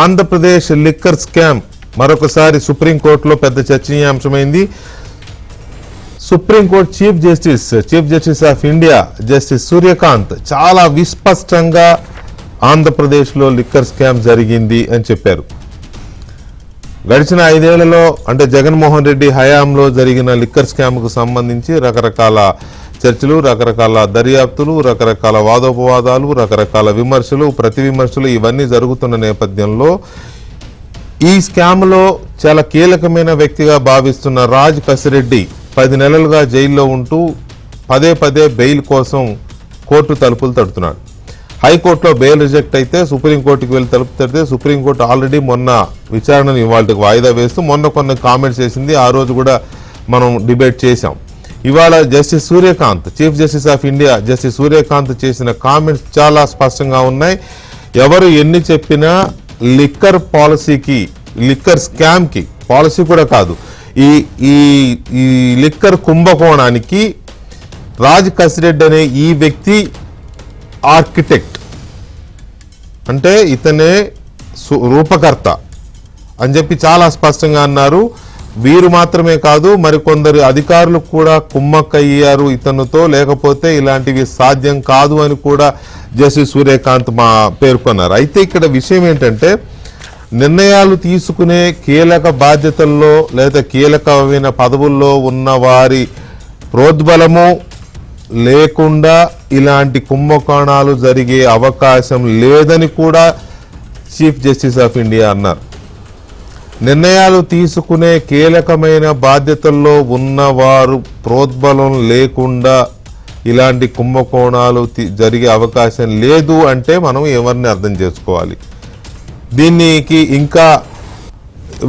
Andhra Pradesh liquor scam మరొకసారి సుప్రీంకోర్టులో పెద్ద చర్చనీయాంశమైంది. Supreme court chief justice of India justice Surya Kant చాలా విస్పష్టంగా ఆంధ్రప్రదేశ్లో లిక్కర్ స్కామ్ జరిగింది అని చెప్పారు. గడిచిన 5 ఏళ్లలో అంటే జగన్మోహన్ రెడ్డి హయాంలో జరిగిన లిక్కర్ స్కామ్కు సంబంధించి రకరకాల చర్చలు, రకరకాల దర్యాప్తులు, రకరకాల వాదోపవాదాలు, రకరకాల విమర్శలు, ప్రతి విమర్శలు ఇవన్నీ జరుగుతున్న నేపథ్యంలో ఈ స్కామ్లో చాలా కీలకమైన వ్యక్తిగా భావిస్తున్న రాజ్ కసిరెడ్డి 10 నెలలుగా జైల్లో ఉంటూ పదే బెయిల్ కోసం కోర్టు తలుపులు తడుతున్నాడు. హైకోర్టులో బెయిల్ రిజెక్ట్ అయితే సుప్రీంకోర్టుకి వెళ్ళి తలుపు తడితే సుప్రీంకోర్టు ఆల్రెడీ మొన్న విచారణను ఇవాళకి వాయిదా వేస్తూ మొన్న కొన్ని కామెంట్స్ చేసింది. ఆ రోజు కూడా మనం డిబేట్ చేశాం. ఇవాళ justice Suryakant, chief justice of India justice Suryakant చేసిన కామెంట్స్ చాలా స్పష్టంగా ఉన్నాయి. ఎవరు ఎన్ని చెప్పినా లిక్కర్ పాలసీకి, లిక్కర్ స్కామ్కి, పాలసీ కూడా కాదు, ఈ లిక్కర్ కుంభకోణానికి రాజ్ కసిరెడ్డి అనే ఈ వ్యక్తి ఆర్కిటెక్ట్, అంటే ఇతనే రూపకర్త అని చెప్పి చాలా స్పష్టంగా అన్నారు. వీరు మాత్రమే కాదు, మరికొందరు అధికారులు కూడా కుమ్మక్కయ్యారు ఇతనుతో, లేకపోతే ఇలాంటివి సాధ్యం కాదు అని కూడా జస్టిస్ సూర్యకాంత్ పేర్కొన్నారు. అయితే ఇక్కడ విషయం ఏంటంటే, నిర్ణయాలు తీసుకునే కీలక బాధ్యతల్లో లేదా కీలకమైన పదవుల్లో ఉన్న వారి ప్రోద్బలము లేకుండా ఇలాంటి కుంభకోణాలు జరిగే అవకాశం లేదని కూడా చీఫ్ జస్టిస్ ఆఫ్ ఇండియా అన్నారు. నిర్ణయాలు తీసుకునే కీలకమైన బాధ్యతల్లో ఉన్నవారు ప్రోద్బలం లేకుండా ఇలాంటి కుంభకోణాలు జరిగే అవకాశం లేదు అంటే మనం ఎవరిని అర్థం చేసుకోవాలి? దీనికి ఇంకా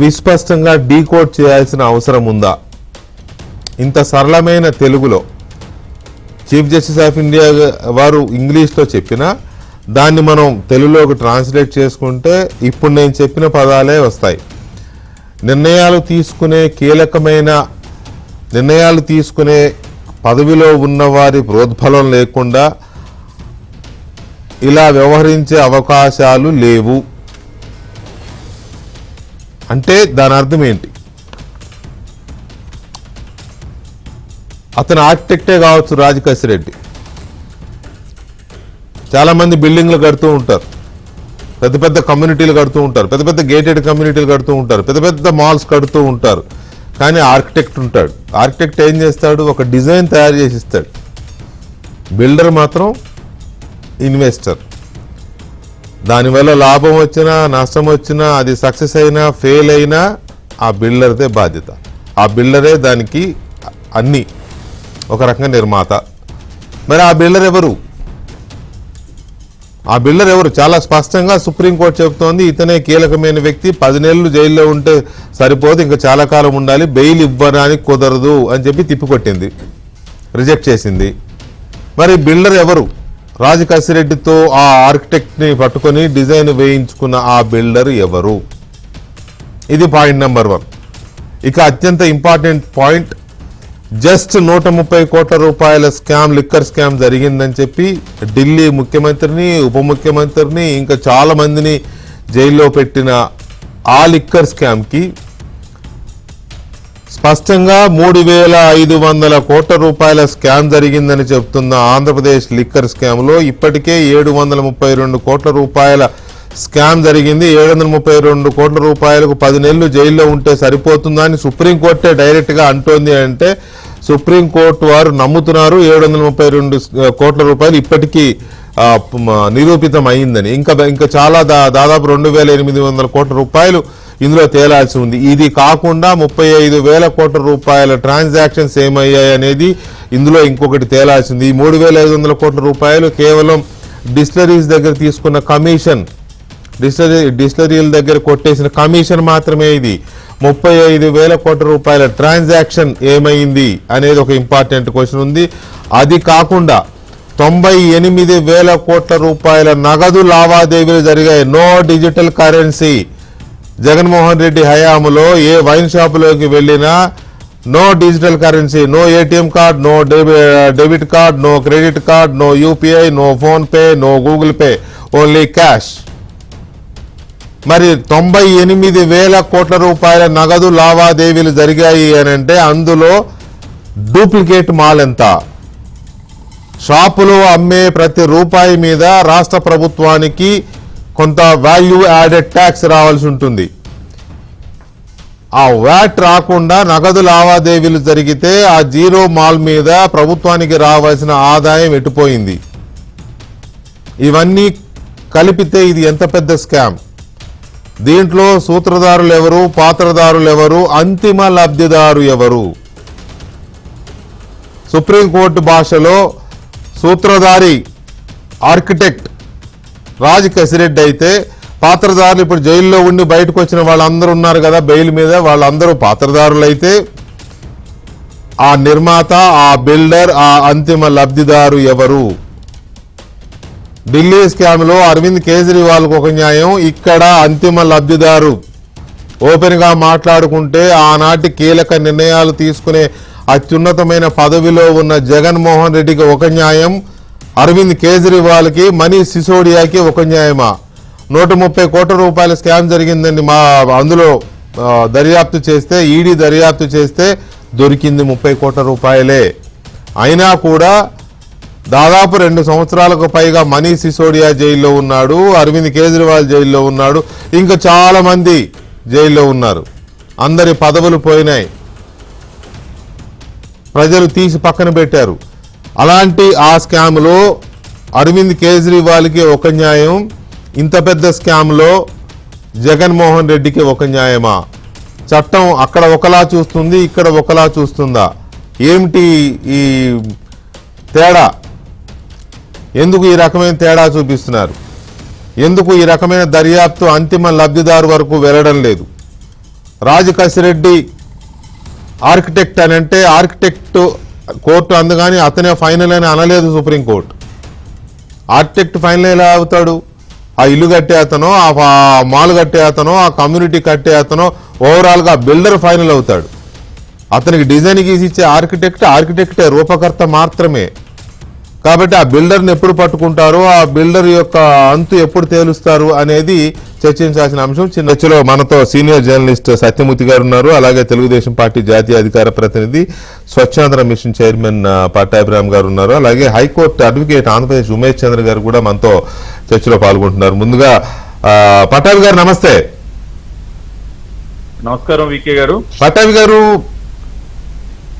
విస్పష్టంగా డీకోడ్ చేయాల్సిన అవసరం ఉందా? ఇంత సరళమైన తెలుగులో చీఫ్ జస్టిస్ ఆఫ్ ఇండియా వారు ఇంగ్లీష్లో చెప్పినా దాన్ని మనం తెలుగులోకి ట్రాన్స్లేట్ చేసుకుంటే ఇప్పుడు నేను చెప్పిన పదాలే వస్తాయి. నిర్ణయాలు తీసుకునే పదవిలో ఉన్నవారి ప్రోద్బలం లేకుండా ఇలా వ్యవహరించే అవకాశాలు లేవు అంటే దాని అర్థం ఏంటి? అతను ఆర్కిటెక్టే కావచ్చు రాజ్ కసిరెడ్డి. చాలా మంది బిల్డింగ్లు కడుతూ ఉంటారు, పెద్ద కమ్యూనిటీలు కడుతూ ఉంటారు, పెద్ద గేటెడ్ కమ్యూనిటీలు కడుతూ ఉంటారు, పెద్ద మాల్స్ కడుతూ ఉంటారు. కానీ ఆర్కిటెక్ట్ ఉంటాడు. ఆర్కిటెక్ట్ ఏం చేస్తాడు? ఒక డిజైన్ తయారు చేసి ఇస్తాడు. బిల్డర్ మాత్రం ఇన్వెస్టర్. దానివల్ల లాభం వచ్చినా నష్టం వచ్చినా, అది సక్సెస్ అయినా ఫెయిల్ అయినా ఆ బిల్డర్దే బాధ్యత. ఆ బిల్డరే దానికి అన్నీ, ఒక రకంగా నిర్మాత. మరి ఆ బిల్డర్ ఎవరు? చాలా స్పష్టంగా సుప్రీంకోర్టు చెబుతోంది, ఇతనే కీలకమైన వ్యక్తి. 10 నెలలు జైల్లో ఉంటే సరిపోదు, ఇంకా చాలా కాలం ఉండాలి, బెయిల్ ఇవ్వడానికి కుదరదు అని చెప్పి తిప్పికొట్టింది, రిజెక్ట్ చేసింది. మరి బిల్డర్ ఎవరు? రాజ్ కసిరెడ్డితో ఆ ఆర్కిటెక్ట్ని పట్టుకొని డిజైన్ వేయించుకున్న ఆ బిల్డర్ ఎవరు? ఇది పాయింట్ నెంబర్ 1. ఇక అత్యంత ఇంపార్టెంట్ పాయింట్, జస్ట్ 130 కోట్ల రూపాయల స్కామ్, లిక్కర్ స్కామ్ జరిగిందని చెప్పి ఢిల్లీ ముఖ్యమంత్రిని, ఉప ముఖ్యమంత్రిని, ఇంకా చాలా మందిని జైల్లో పెట్టిన ఆ లిక్కర్ స్కామ్కి స్పష్టంగా 3,500 కోట్ల రూపాయల స్కామ్ జరిగిందని చెబుతున్న ఆంధ్రప్రదేశ్ లిక్కర్ స్కామ్లో ఇప్పటికే 732 కోట్ల రూపాయల స్కామ్ జరిగింది. 732 కోట్ల రూపాయలకు 10 నెలలు జైల్లో ఉంటే సరిపోతుందా అని సుప్రీంకోర్టే డైరెక్ట్గా అంటోంది. అంటే సుప్రీంకోర్టు వారు నమ్ముతున్నారు 732 కోట్ల రూపాయలు ఇప్పటికీ నిరూపితం అయిందని. ఇంకా చాలా దాదాపు 2,800 కోట్ల రూపాయలు ఇందులో తేలాల్సి ఉంది. ఇది కాకుండా 35,000 కోట్ల రూపాయల ట్రాన్సాక్షన్స్ ఏమయ్యాయి అనేది ఇందులో ఇంకొకటి తేలాల్సింది. ఈ 3,500 కోట్ల రూపాయలు కేవలం డిస్టిలరీస్ దగ్గర తీసుకున్న కమిషన్, డిస్టిలరీల దగ్గర కొట్టేసిన కమిషన్ మాత్రమే. ఇది 35,000 కోట్ల రూపాయల ట్రాన్సాక్షన్ ఏమైంది అనేది ఒక ఇంపార్టెంట్ క్వశ్చన్ ఉంది. అది కాకుండా 98,000 కోట్ల రూపాయల నగదు లావాదేవీలు జరిగాయి. No digital currency. Jaganmohan Reddy హయాంలో ఏ వైన్ షాపులోకి వెళ్ళినా no digital currency, no ATM card, no debit card, no credit card, no UPI, no PhonePe, no Google pay, only cash. మరి 98,000 కోట్ల రూపాయల నగదు లావాదేవీలు జరిగాయి అని అంటే అందులో డూప్లికేట్ మాల్ ఎంత? షాపులో అమ్మే ప్రతి రూపాయి మీద రాష్ట్ర ప్రభుత్వానికి కొంత వాల్యూ యాడెడ్ ట్యాక్స్ రావాల్సి ఉంటుంది. ఆ వ్యాట్ రాకుండా నగదు లావాదేవీలు జరిగితే ఆ జీరో మాల్ మీద ప్రభుత్వానికి రావాల్సిన ఆదాయం ఎటుపోయింది? ఇవన్నీ కలిపితే ఇది ఎంత పెద్ద స్కామ్. దీంట్లో సూత్రధారులు ఎవరు, పాత్రధారులు ఎవరు, అంతిమ లబ్ధిదారు ఎవరు? సుప్రీంకోర్టు భాషలో సూత్రధారి ఆర్కిటెక్ట్ రాజ్ కసిరెడ్డి అయితే, పాత్రధారులు ఇప్పుడు జైల్లో ఉండి బయటకు వచ్చిన వాళ్ళందరూ ఉన్నారు కదా బెయిల్ మీద, వాళ్ళందరూ పాత్రధారులైతే ఆ నిర్మాత, ఆ బిల్డర్, ఆ అంతిమ లబ్ధిదారు ఎవరు? ఢిల్లీ స్కామ్ లో అరవింద్ కేజ్రీవాల్కు ఒక న్యాయం, ఇక్కడ అంతిమ లబ్ధిదారు ఓపెన్ గా మాట్లాడుకుంటే ఆనాటి కీలక నిర్ణయాలు తీసుకునే అత్యున్నతమైన పదవిలో ఉన్న జగన్మోహన్ రెడ్డికి ఒక న్యాయం, అరవింద్ కేజ్రీవాల్కి, మనీష్ సిసోడియాకి ఒక న్యాయమా? 130 కోట్ల రూపాయల స్కామ్ జరిగిందండి. అందులో దర్యాప్తు చేస్తే, ఈడీ దర్యాప్తు చేస్తే దొరికింది 30 కోట్ల రూపాయలే. అయినా కూడా దాదాపు 2 సంవత్సరాలకు పైగా మనీష్ సిసోడియా జైల్లో ఉన్నాడు, అరవింద్ కేజ్రీవాల్ జైల్లో ఉన్నాడు, ఇంకా చాలా మంది జైల్లో ఉన్నారు. అందరి పదవులు పోయినాయి, ప్రజలు తీసి పక్కన పెట్టారు. అలాంటి ఆ స్కామ్లో అరవింద్ కేజ్రీవాల్కి ఒక న్యాయం, ఇంత పెద్ద స్కామ్లో జగన్మోహన్ రెడ్డికి ఒక న్యాయమా? చట్టం అక్కడ ఒకలా చూస్తుంది, ఇక్కడ ఒకలా చూస్తుందా? ఏమిటి ఈ తేడా? ఎందుకు ఈ రకమైన తేడా చూపిస్తున్నారు? ఎందుకు ఈ రకమైన దర్యాప్తు అంతిమ లబ్ధిదారు వరకు వెళ్ళడం లేదు? రాజ్ కసిరెడ్డి ఆర్కిటెక్ట్ అని అంటే ఆర్కిటెక్ట్ కోర్టు అందుగాని అతనే ఫైనల్ అని అనలేదు సుప్రీంకోర్టు. ఆర్కిటెక్ట్ ఫైనల్ ఎలా అవుతాడు? ఆ ఇల్లు కట్టే అతనో, ఆ మాల్ కట్టే అతనో, ఆ కమ్యూనిటీ కట్టే అతనో, ఓవరాల్గా బిల్డర్ ఫైనల్ అవుతాడు. అతనికి డిజైన్ గీసి ఇచ్చే ఆర్కిటెక్టే, రూపకర్త మాత్రమే. కాబట్టి ఆ బిల్డర్ని ఎప్పుడు పట్టుకుంటారు, ఆ బిల్డర్ యొక్క అంతు ఎప్పుడు తేలుస్తారు అనేది చర్చించాల్సిన అంశం. చర్చలో మనతో సీనియర్ జర్నలిస్ట్ సత్యమూర్తి గారు ఉన్నారు, అలాగే తెలుగుదేశం పార్టీ జాతీయ అధికార ప్రతినిధి స్వచ్ఛాంధ్ర మిషన్ చైర్మన్ పట్టాభిరామ్ గారు ఉన్నారు, అలాగే హైకోర్టు అడ్వకేట్ ఆంధ్రప్రదేశ్ ఉమేష్ చంద్ర గారు కూడా మనతో చర్చలో పాల్గొంటున్నారు. ముందుగా పట్టాభి గారు నమస్తే. నమస్కారం వికే గారు. పట్టాభి గారు,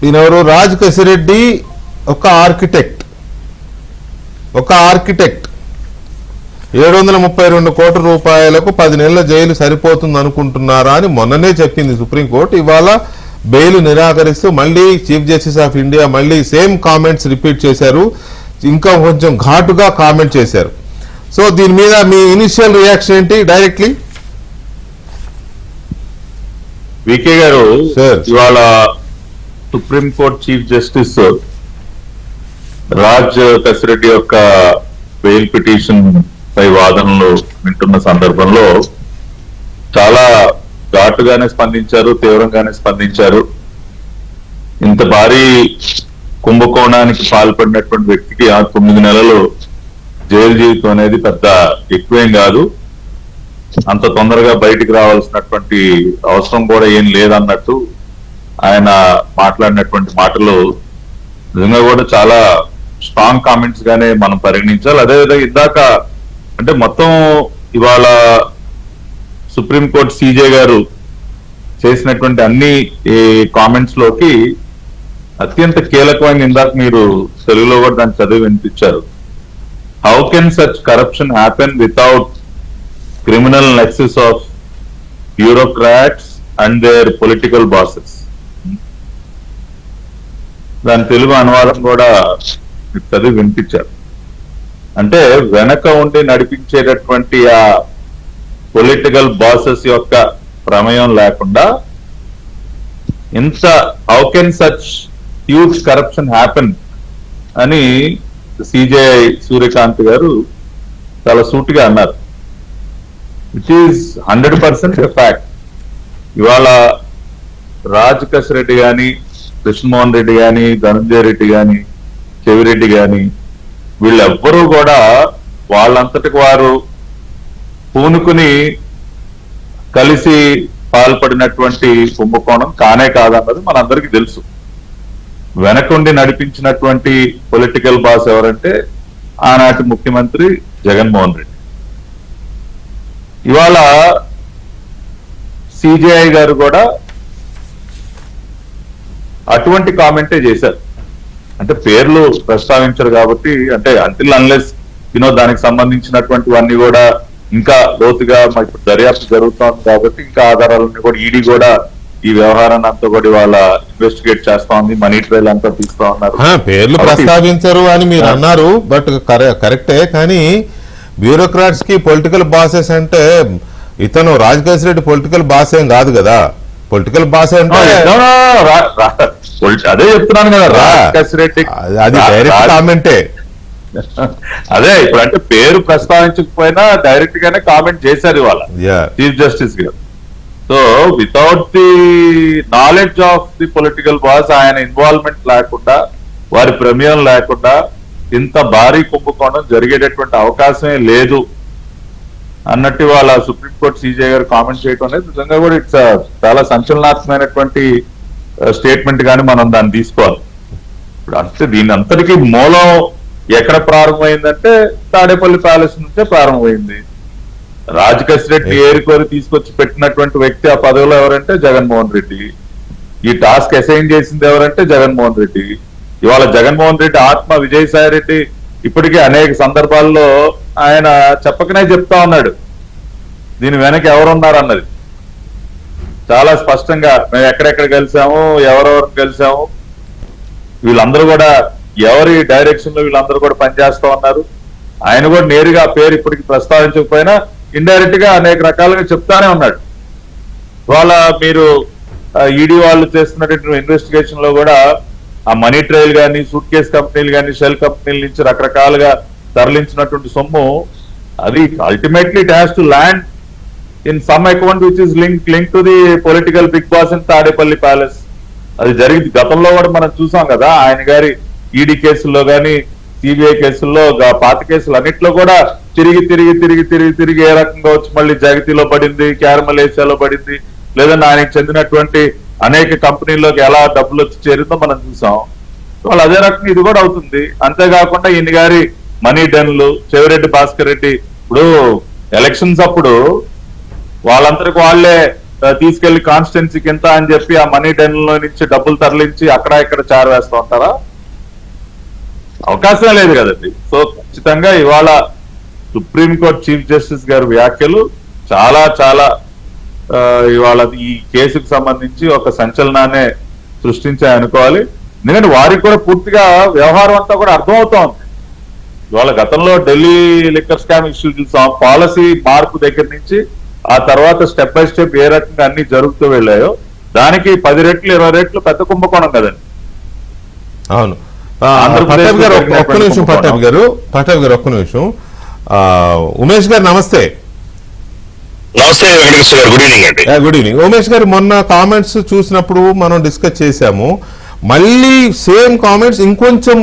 ఈయనెవరు? రాజ్ కసిరెడ్డి ఒక ఆర్కిటెక్ట్ 732 కోట్ల రూపాయలకు 10 నెలల జైలు సరిపోతుంది అనుకుంటున్నారా అని మొన్ననే చెప్పింది సుప్రీంకోర్టు. ఇవాళ బెయిల్ నిరాకరిస్తూ మళ్ళీ చీఫ్ జస్టిస్ ఆఫ్ ఇండియా మళ్ళీ సేమ్ కామెంట్స్ రిపీట్ చేశారు, ఇంకా కొంచెం ఘాటుగా కామెంట్ చేశారు. సో దీని మీద మీ ఇనిషియల్ రియాక్షన్ ఏంటి డైరెక్ట్లీ? వికే గారు, ఇవాళ supreme court chief justice Raj Kasireddy యొక్క బెయిల్ పిటిషన్ పై వాదనలు వింటున్న సందర్భంలో చాలా ఘాటుగానే స్పందించారు, తీవ్రంగానే స్పందించారు. ఇంత భారీ కుంభకోణానికి పాల్పడినటువంటి వ్యక్తికి 9 నెలలు జైలు జీవితం అనేది పెద్ద ఎక్కువేం కాదు, అంత తొందరగా బయటికి రావాల్సినటువంటి అవసరం కూడా ఏం లేదన్నట్టు ఆయన మాట్లాడినటువంటి మాటలు నిజంగా కూడా చాలా స్ట్రాంగ్ కామెంట్స్ గానే మనం పరిగణించాలి. అదేవిధంగా ఇందాక అంటే మొత్తం ఇవాళ సుప్రీంకోర్టు సీజే గారు చేసినటువంటి అన్ని కామెంట్స్ లోకి అత్యంత కీలకమైన ఇందాక మీరు తెలుగులో కూడా దాన్ని చదివి వినిపించారు. How can such corruption happen without criminal nexus of bureaucrats and their political bosses? దాని తెలుగు అనువాదం కూడా చదివి వినిపించారు. అంటే వెనక ఉండి నడిపించేటటువంటి ఆ పొలిటికల్ బాసెస్ యొక్క ప్రమేయం లేకుండా ఇంత how can such huge corruption happen అని సిజేఐ సూర్యకాంత్ గారు చాలా సూటిగా అన్నారు. It is 100% fact. ఇవాళ రాజ్ కసిరెడ్డి గాని, కృష్ణమోహన్ రెడ్డి గాని, ధనంజయ రెడ్డి గాని, చెవిరెడ్డి గాని వీళ్ళెవ్వరూ కూడా వాళ్ళంతటికి వారు పూనుకుని కలిసి పాల్పడినటువంటి కుంభకోణం కానే కాదన్నది మనందరికీ తెలుసు. వెనకుండి నడిపించినటువంటి పొలిటికల్ బాస్ ఎవరంటే ఆనాటి ముఖ్యమంత్రి జగన్మోహన్ రెడ్డి. ఇవాళ సిజేఐ గారు కూడా అటువంటి కామెంటే చేశారు. అంటే పేర్లు ప్రస్తావించరు కాబట్టి, అంటే అంటిల్ అన్లెస్ దానికి సంబంధించినటువంటివన్నీ కూడా ఇంకా లోతుగా ఇప్పుడు దర్యాప్తు జరుగుతోంది కాబట్టి ఇంకా ఆధారాలన్నీ కూడా ఈడీ కూడా ఈ వ్యవహారాన్ని అంతా కూడా వాళ్ళ ఇన్వెస్టిగేట్ చేస్తా ఉంది, మనీ ట్రయల్ అంతా తీస్తా ఉన్నారు. పేర్లు ప్రస్తావించరు అని మీరు అన్నారు, బట్ కరెక్టే. కానీ బ్యూరోక్రాట్స్ కి పొలిటికల్ బాసెస్ అంటే ఇతను రాజకేశ్ రెడ్డి పొలిటికల్ బాస్ ఏం కాదు కదా. పొలిటికల్ బాస్ అంటే అదే చెప్తున్నాను కదా, రాజకేశ్ రెడ్డి అది డైరెక్ట్ కామెంటే. అదే ఇప్పుడు అంటే పేరు ప్రస్తావించకపోయినా డైరెక్ట్ గానే కామెంట్ చేశారు ఇవాళ చీఫ్ జస్టిస్ గారు. So without the knowledge of the political boss, ఆయన ఇన్వాల్వ్మెంట్ లేకుండా, వారి ప్రమేయం లేకుండా ఇంత భారీ కుంభకోణం జరిగేటటువంటి అవకాశమే లేదు అన్నట్టు వాళ్ళ సుప్రీంకోర్టు సిజే గారు కామెంట్ చేయడం అనేది నిజంగా కూడా ఇట్స్ చాలా సంచలనాత్మకమైనటువంటి స్టేట్మెంట్ గాని మనం దాన్ని తీసుకోవాలి. ఇప్పుడు అంటే దీని అంతటికీ మూలం ఎక్కడ ప్రారంభమైందంటే తాడేపల్లి ప్యాలెస్ నుంచే ప్రారంభమైంది. రాజకేశ్ రెడ్డి ఏరుకోరి తీసుకొచ్చి పెట్టినటువంటి వ్యక్తి ఆ పదవిలో ఎవరంటే జగన్మోహన్ రెడ్డి. ఈ టాస్క్ అసైన్ చేసింది ఎవరంటే జగన్మోహన్ రెడ్డి. ఇవాళ జగన్మోహన్ రెడ్డి ఆత్మ విజయసాయి రెడ్డి ఇప్పటికే అనేక సందర్భాల్లో ఆయన చెప్పకనే చెప్తా ఉన్నాడు దీని వెనక ఎవరున్నారన్నది చాలా స్పష్టంగా. మేము ఎక్కడెక్కడ కలిసాము, ఎవరెవరు కలిసాము, వీళ్ళందరూ కూడా ఎవరి డైరెక్షన్ లో వీళ్ళందరూ కూడా పనిచేస్తా ఉన్నారు. ఆయన కూడా నేరుగా పేరు ఇప్పటికి ప్రస్తావించకపోయినా ఇండైరెక్ట్ గా అనేక రకాలుగా చెప్తానే ఉన్నాడు. ఇవాళ మీరు ఈడీ వాళ్ళు చేస్తున్నటువంటి ఇన్వెస్టిగేషన్ లో కూడా ఆ మనీ ట్రయల్ కానీ, సూట్ కేస్ కంపెనీలు కానీ, షెల్ కంపెనీల నుంచి రకరకాలుగా తరలించినటువంటి సొమ్ము అది ultimately it has to land in some account which is link to the political big boss in Tadepalli palace. అది జరిగింది గతంలో కూడా మనం చూసాం కదా. ఆయన గారి ఈడీ కేసుల్లో కానీ, సిబిఐ కేసుల్లో, పాత కేసులు అన్నిట్లో కూడా తిరిగి తిరిగి తిరిగి తిరిగి తిరిగి ఏ రకంగా వచ్చి మళ్ళీ జగతిలో పడింది, క్యారమలేషియాలో పడింది, లేదంటే ఆయనకు చెందినటువంటి అనేక కంపెనీల్లోకి ఎలా డబ్బులు వచ్చి చేరిందో మనం చూసాం. వాళ్ళు అదే రకంగా ఇది కూడా అవుతుంది. అంతేకాకుండా ఈయన గారి మనీ డెన్లు, చెవిరెడ్డి భాస్కర్ రెడ్డి ఇప్పుడు ఎలక్షన్స్ అప్పుడు వాళ్ళందరికి వాళ్లే తీసుకెళ్లి కాన్స్టిట్యున్సీకి ఎంత అని చెప్పి ఆ మనీ డెన్లో నుంచి డబ్బులు తరలించి అక్కడ ఇక్కడ చేరవేస్తూ ఉంటారా? అవకాశం లేదు కదండి. సో ఖచ్చితంగా ఇవాళ సుప్రీంకోర్టు చీఫ్ జస్టిస్ గారి వ్యాఖ్యలు చాలా చాలా ఇవాళ ఈ కేసుకు సంబంధించి ఒక సంచలనాన్ని సృష్టించాయనుకోవాలి. ఎందుకంటే వారికి కూడా పూర్తిగా వ్యవహారం అంతా కూడా అర్థమవుతా ఉంది. ఇవాళ గతంలో ఢిల్లీ లిక్కర్ స్కామ్ ఇష్యూ చూసాం. పాలసీ మార్పు దగ్గర నుంచి ఆ తర్వాత స్టెప్ బై స్టెప్ ఏ రకంగా అన్ని జరుగుతూ వెళ్ళాయో దానికి 10 రెట్లు 20 రెట్లు పెద్ద కుంభకోణం కదండి. అవును. పట్టాభి గారు ఒక్క నిమిషం. పట్టాభి గారు ఒక్క నిమిషం. ఉమేష్ గారు నమస్తే. నమస్తే వెంకటేశ్వర గారు, గుడ్ ఈవినింగ్ అండి. Good evening. ఉమేష్ గారు, మొన్న కామెంట్స్ చూసినప్పుడు మనం డిస్కస్ చేశాము. మళ్ళీ సేమ్ కామెంట్స్ ఇంకొంచెం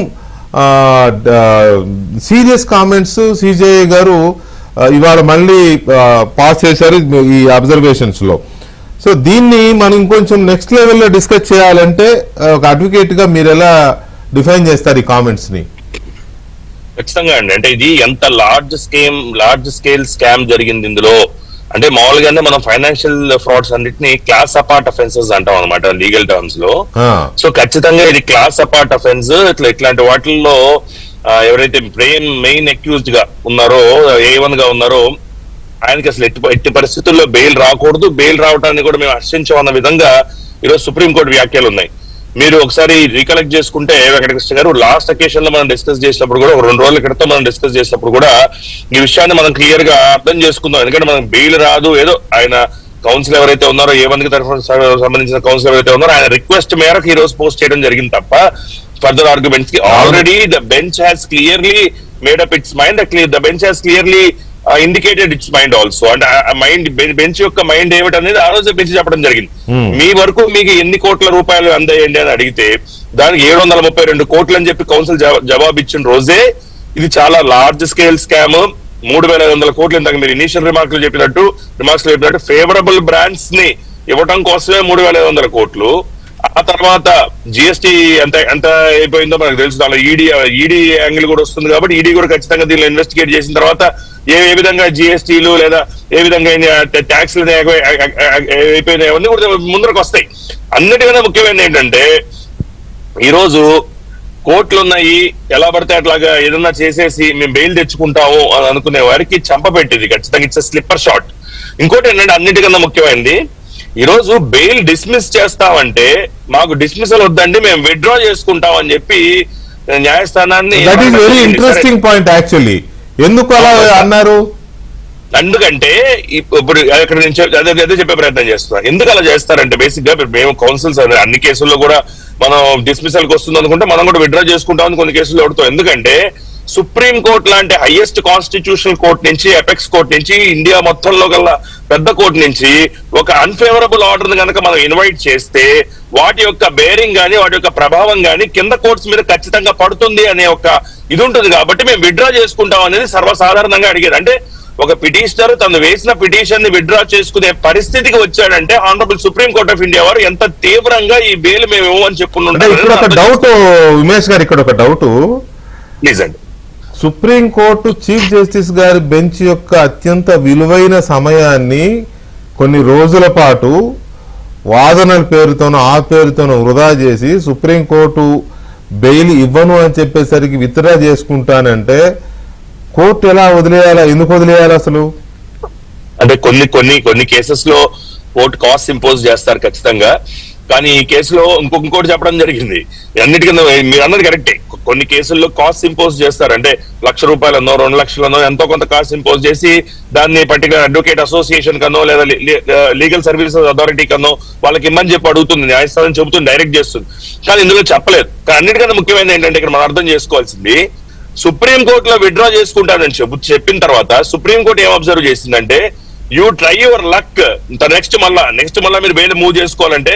సీరియస్ కామెంట్స్ సిజేఐ గారు ఇవాళ మళ్ళీ పాస్ చేశారు ఈ అబ్జర్వేషన్స్ లో. సో దీన్ని మనం ఇంకొంచెం నెక్స్ట్ లెవెల్లో డిస్కస్ చేయాలంటే ఒక అడ్వకేట్ గా మీరు ఎలా డిఫైన్ చేస్తారు ఈ కామెంట్స్ ని? ఖచ్చితంగా అండి. అంటే ఇది ఎంత లార్జ్ స్కేల్ స్కామ్ జరిగింది ఇందులో అంటే మామూలుగానే మనం ఫైనాన్షియల్ ఫ్రాడ్స్ అన్నిటిని క్లాస్ అపార్ట్ అఫెన్సెస్ అంటాం అనమాట లీగల్ టర్మ్స్ లో. సో ఖచ్చితంగా ఇది క్లాస్ అపార్ట్ అఫెన్స్. ఇట్లాంటి వాటిల్లో ఎవరైతే మెయిన్ అక్యూజ్డ్ గా ఉన్నారో, A1 గా ఉన్నారో, ఆయనకి అసలు ఎట్టి పరిస్థితుల్లో బెయిల్ రాకూడదు. బెయిల్ రావడాన్ని కూడా మేము హర్షించామన్న విధంగా ఈరోజు సుప్రీంకోర్టు వ్యాఖ్యలు ఉన్నాయి. మీరు ఒకసారి రీకలెక్ట్ చేసుకుంటే వెంకటకృష్ణ గారు, లాస్ట్ అకేషన్ లో మనం డిస్కస్ చేసినప్పుడు కూడా 2 రోజుల క్రితం మనం డిస్కస్ చేసినప్పుడు కూడా ఈ విషయాన్ని మనం క్లియర్ గా అర్థం చేసుకుందాం. ఎందుకంటే మనకు బెయిల్ రాదు, ఏదో ఆయన కౌన్సిల్ ఎవరైతే ఉన్నారో, A1 కి తరఫున సంబంధించిన కౌన్సిల్ ఎవరైతే ఉన్నారో ఆయన రిక్వెస్ట్ మేరకు ఈ రోజు పోస్ట్ చేయడం జరిగింది తప్ప ఫర్దర్ ఆర్గ్యుమెంట్స్ కి already the bench has clearly made up it's mind. The bench has clearly indicated it's mind also. అంటే బెంచ్ యొక్క మైండ్ ఏమిటనేది ఆ రోజు బెంచ్ చెప్పడం జరిగింది. మీ వరకు మీకు ఎన్ని కోట్ల రూపాయలు అందాయండి అని అడిగితే దానికి 732 కోట్లు అని చెప్పి కౌన్సిల్ జవాబు ఇచ్చిన రోజే ఇది చాలా లార్జ్ స్కేల్ స్కామ్, 3,500 కోట్లు ఇంతకు మీరు ఇనిషియల్ రిమార్క్స్ లో చెప్పినట్టు ఫేవరబుల్ బ్రాండ్స్ ని ఇవ్వటం కోసమే 3,500 కోట్లు. ఆ తర్వాత జిఎస్టీ ఎంత అయిపోయిందో మనకు తెలుసు. దానిలో ఈడీ యాంగిల్ కూడా వస్తుంది కాబట్టి ఈడీ కూడా ఖచ్చితంగా దీనిలో ఇన్వెస్టిగేట్ చేసిన తర్వాత ఏ విధంగా జిఎస్టీలు లేదా ఏ విధంగా ట్యాక్స్లు అయిపోయినాయి అవన్నీ కూడా ముందరకు వస్తాయి. అన్నిటికన్నా ముఖ్యమైనది ఏంటంటే ఈరోజు కోర్టులు ఉన్నాయి, ఎలా పడితే అట్లాగా ఏదన్నా చేసేసి మేము బెయిల్ తెచ్చుకుంటాము అని అనుకునే వారికి చంపబెట్టింది ఖచ్చితంగా. It's slipper shot. ఇంకోటి ఏంటంటే అన్నిటికన్నా ముఖ్యమైనది, ఈ రోజు బెయిల్ డిస్మిస్ చేస్తామంటే మాకు డిస్మిసల్ వద్దండి, మేము విత్డ్రా చేసుకుంటాం అని చెప్పి న్యాయస్థానాన్ని. That is very interesting point actually. ఎందుకు అలా అన్నారు? ఎందుకంటే ఇప్పుడు ఇక్కడ నేను అదే చెప్పే ప్రయత్నం చేస్తున్నా. ఎందుకు అలా చేస్తారంటే బేసిక్ గా మేము కౌన్సిల్స్ అన్ని కేసుల్లో కూడా మనం డిస్మిసల్ కి వస్తుంది అనుకుంటే మనం కూడా విత్డ్రా చేసుకుంటామని కొన్ని కేసులు అడుగుతాం. ఎందుకంటే సుప్రీం కోర్ట్ లాంటి హైయెస్ట్ కాన్స్టిట్యూషనల్ కోర్ట్ నుంచి, అపెక్స్ కోర్ట్ నుంచి, ఇండియా మొత్తంలో గల పెద్ద కోర్టు నుంచి ఒక అన్ఫేవరబుల్ ఆర్డర్ కనుక మనం ఇన్వైట్ చేస్తే వాటి యొక్క బేరింగ్ గానీ వాటి యొక్క ప్రభావం గానీ కింద కోర్ట్స్ మీద ఖచ్చితంగా పడుతుంది అనే ఒక ఇది ఉంటుంది. కాబట్టి మేము విత్డ్రా చేసుకుంటాం అనేది సర్వసాధారణంగా అడిగేది. అంటే ఒక పిటిషనర్ తను వేసిన పిటిషన్ ని విత్డ్రా చేసుకునే పరిస్థితికి వచ్చాడంటే honourable supreme court of India వారు ఎంత తీవ్రంగా ఈ బెయిల్ మేము ఇవ్వమని చెప్పుకుంటున్నారు. ఇక్కడ ఒక డౌట్ ఉమేష్ గారు, ఇక్కడ ఒక డౌట్. ప్లీజ్ అండి. సుప్రీంకోర్టు చీఫ్ జస్టిస్ గారి బెంచ్ యొక్క అత్యంత విలువైన సమయాన్ని కొన్ని రోజుల పాటు వాదనల పేరుతోనో ఆ పేరుతోనో వృధా చేసి సుప్రీంకోర్టు బెయిల్ ఇవ్వను అని చెప్పేసరికి విత్డ్రా చేసుకుంటానంటే కోర్టు ఎలా వదిలేయాలా? ఎందుకు వదిలేయాలి అసలు? అంటే కొన్ని కేసెస్ లో కోర్టు కాస్ట్ ఇంపోజ్ చేస్తారు ఖచ్చితంగా. కానీ ఈ కేసులో ఇంకోటి చెప్పడం జరిగింది. అన్నిటికన్నా మీరు అన్నది కరెక్టే. కొన్ని కేసుల్లో కాస్ట్ ఇంపోజ్ చేస్తారు. అంటే ₹1,00,000 2,00,000 ఎంతో కొంత కాస్ట్ ఇంపోజ్ చేసి దాన్ని పర్టికులర్ అడ్వకేట్ అసోసియేషన్ కనో లేదా లీగల్ సర్వీసెస్ అథారిటీ కనో వాళ్ళకి ఇమ్మని చెప్పి అడుగుతుంది, న్యాయస్థానం చెబుతుంది, డైరెక్ట్ చేస్తుంది. కానీ ఇందులో చెప్పలేదు. కానీ అన్నిటికన్నా ముఖ్యమైనది ఏంటంటే ఇక్కడ మనం అర్థం చేసుకోవాల్సింది, సుప్రీం కోర్టులో విత్డ్రా చేసుకుంటానని చెప్పిన తర్వాత సుప్రీం కోర్టు ఏం అబ్జర్వ్ చేసిందంటే, you try your luck. Next మళ్ళా మీరు బెయిల్ మూవ్ చేసుకోవాలంటే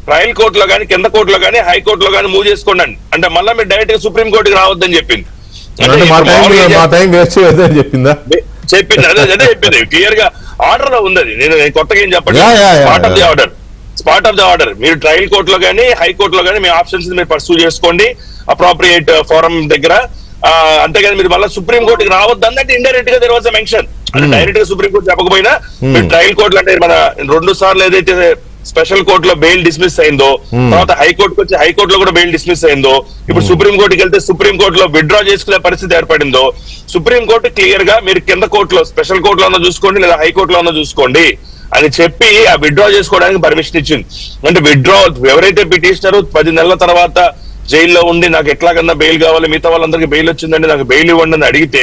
ట్రయల్ కోర్టులో కానీ, కింద కోర్టులో కానీ, హైకోర్టులో కానీ మూవ్ చేసుకోండి. అంటే మళ్ళీ మీరు డైరెక్ట్ గా సుప్రీం కోర్టుకి రావద్దని చెప్పింది. చెప్పింది అదే చెప్పింది క్లియర్ గా ఆర్డర్ లో ఉంది. అది నేను కొత్తగా ఏం చెప్పండి. స్పాట్ ఆఫ్ ద ఆర్డర్ మీరు ట్రయల్ కోర్టులో కానీ, హైకోర్టులో కానీ మీ ఆప్షన్స్ మీరు పర్సూ చేసుకోండి అప్రోప్రియేట్ ఫోరం దగ్గర. అంతేగాని మీరు మళ్ళీ సుప్రీం కోర్టుకి రావద్దు అన్నట్టు ఇండైరెక్ట్ గా దేర్ వాజ్ ఎ మెన్షన్. అంటే డైరెక్ట్ గా సుప్రీం కోర్టు చెప్పకపోయినా మీరు ట్రయల్ కోర్టులు అంటే మన 2 సార్లు ఏదైతే స్పెషల్ కోర్టులో బెయిల్ డిస్మిస్ అయిందో, తర్వాత హైకోర్టుకు వచ్చి హైకోర్టులో కూడా బెయిల్ డిస్మిస్ అయిందో, ఇప్పుడు సుప్రీం కోర్టుకి వెళ్తే సుప్రీం కోర్టులో విత్డ్రా చేసుకునే పరిస్థితి ఏర్పడిందో, సుప్రీం కోర్టు క్లియర్ గా మీరు కింద కోర్టులో స్పెషల్ కోర్టులో అన్నా చూసుకోండి లేదా హైకోర్టులో అన్నా చూసుకోండి అని చెప్పి ఆ విత్డ్రా చేసుకోవడానికి పర్మిషన్ ఇచ్చింది. అంటే విత్డ్రా ఎవరైతే పిటిషనర్ 10 నెలల తర్వాత జైల్లో ఉండి నాకు ఎట్లాగన్నా బెయిల్ కావాలి, మిగతా వాళ్ళందరికీ బెయిల్ వచ్చిందండి నాకు బెయిల్ ఇవ్వండి అని అడిగితే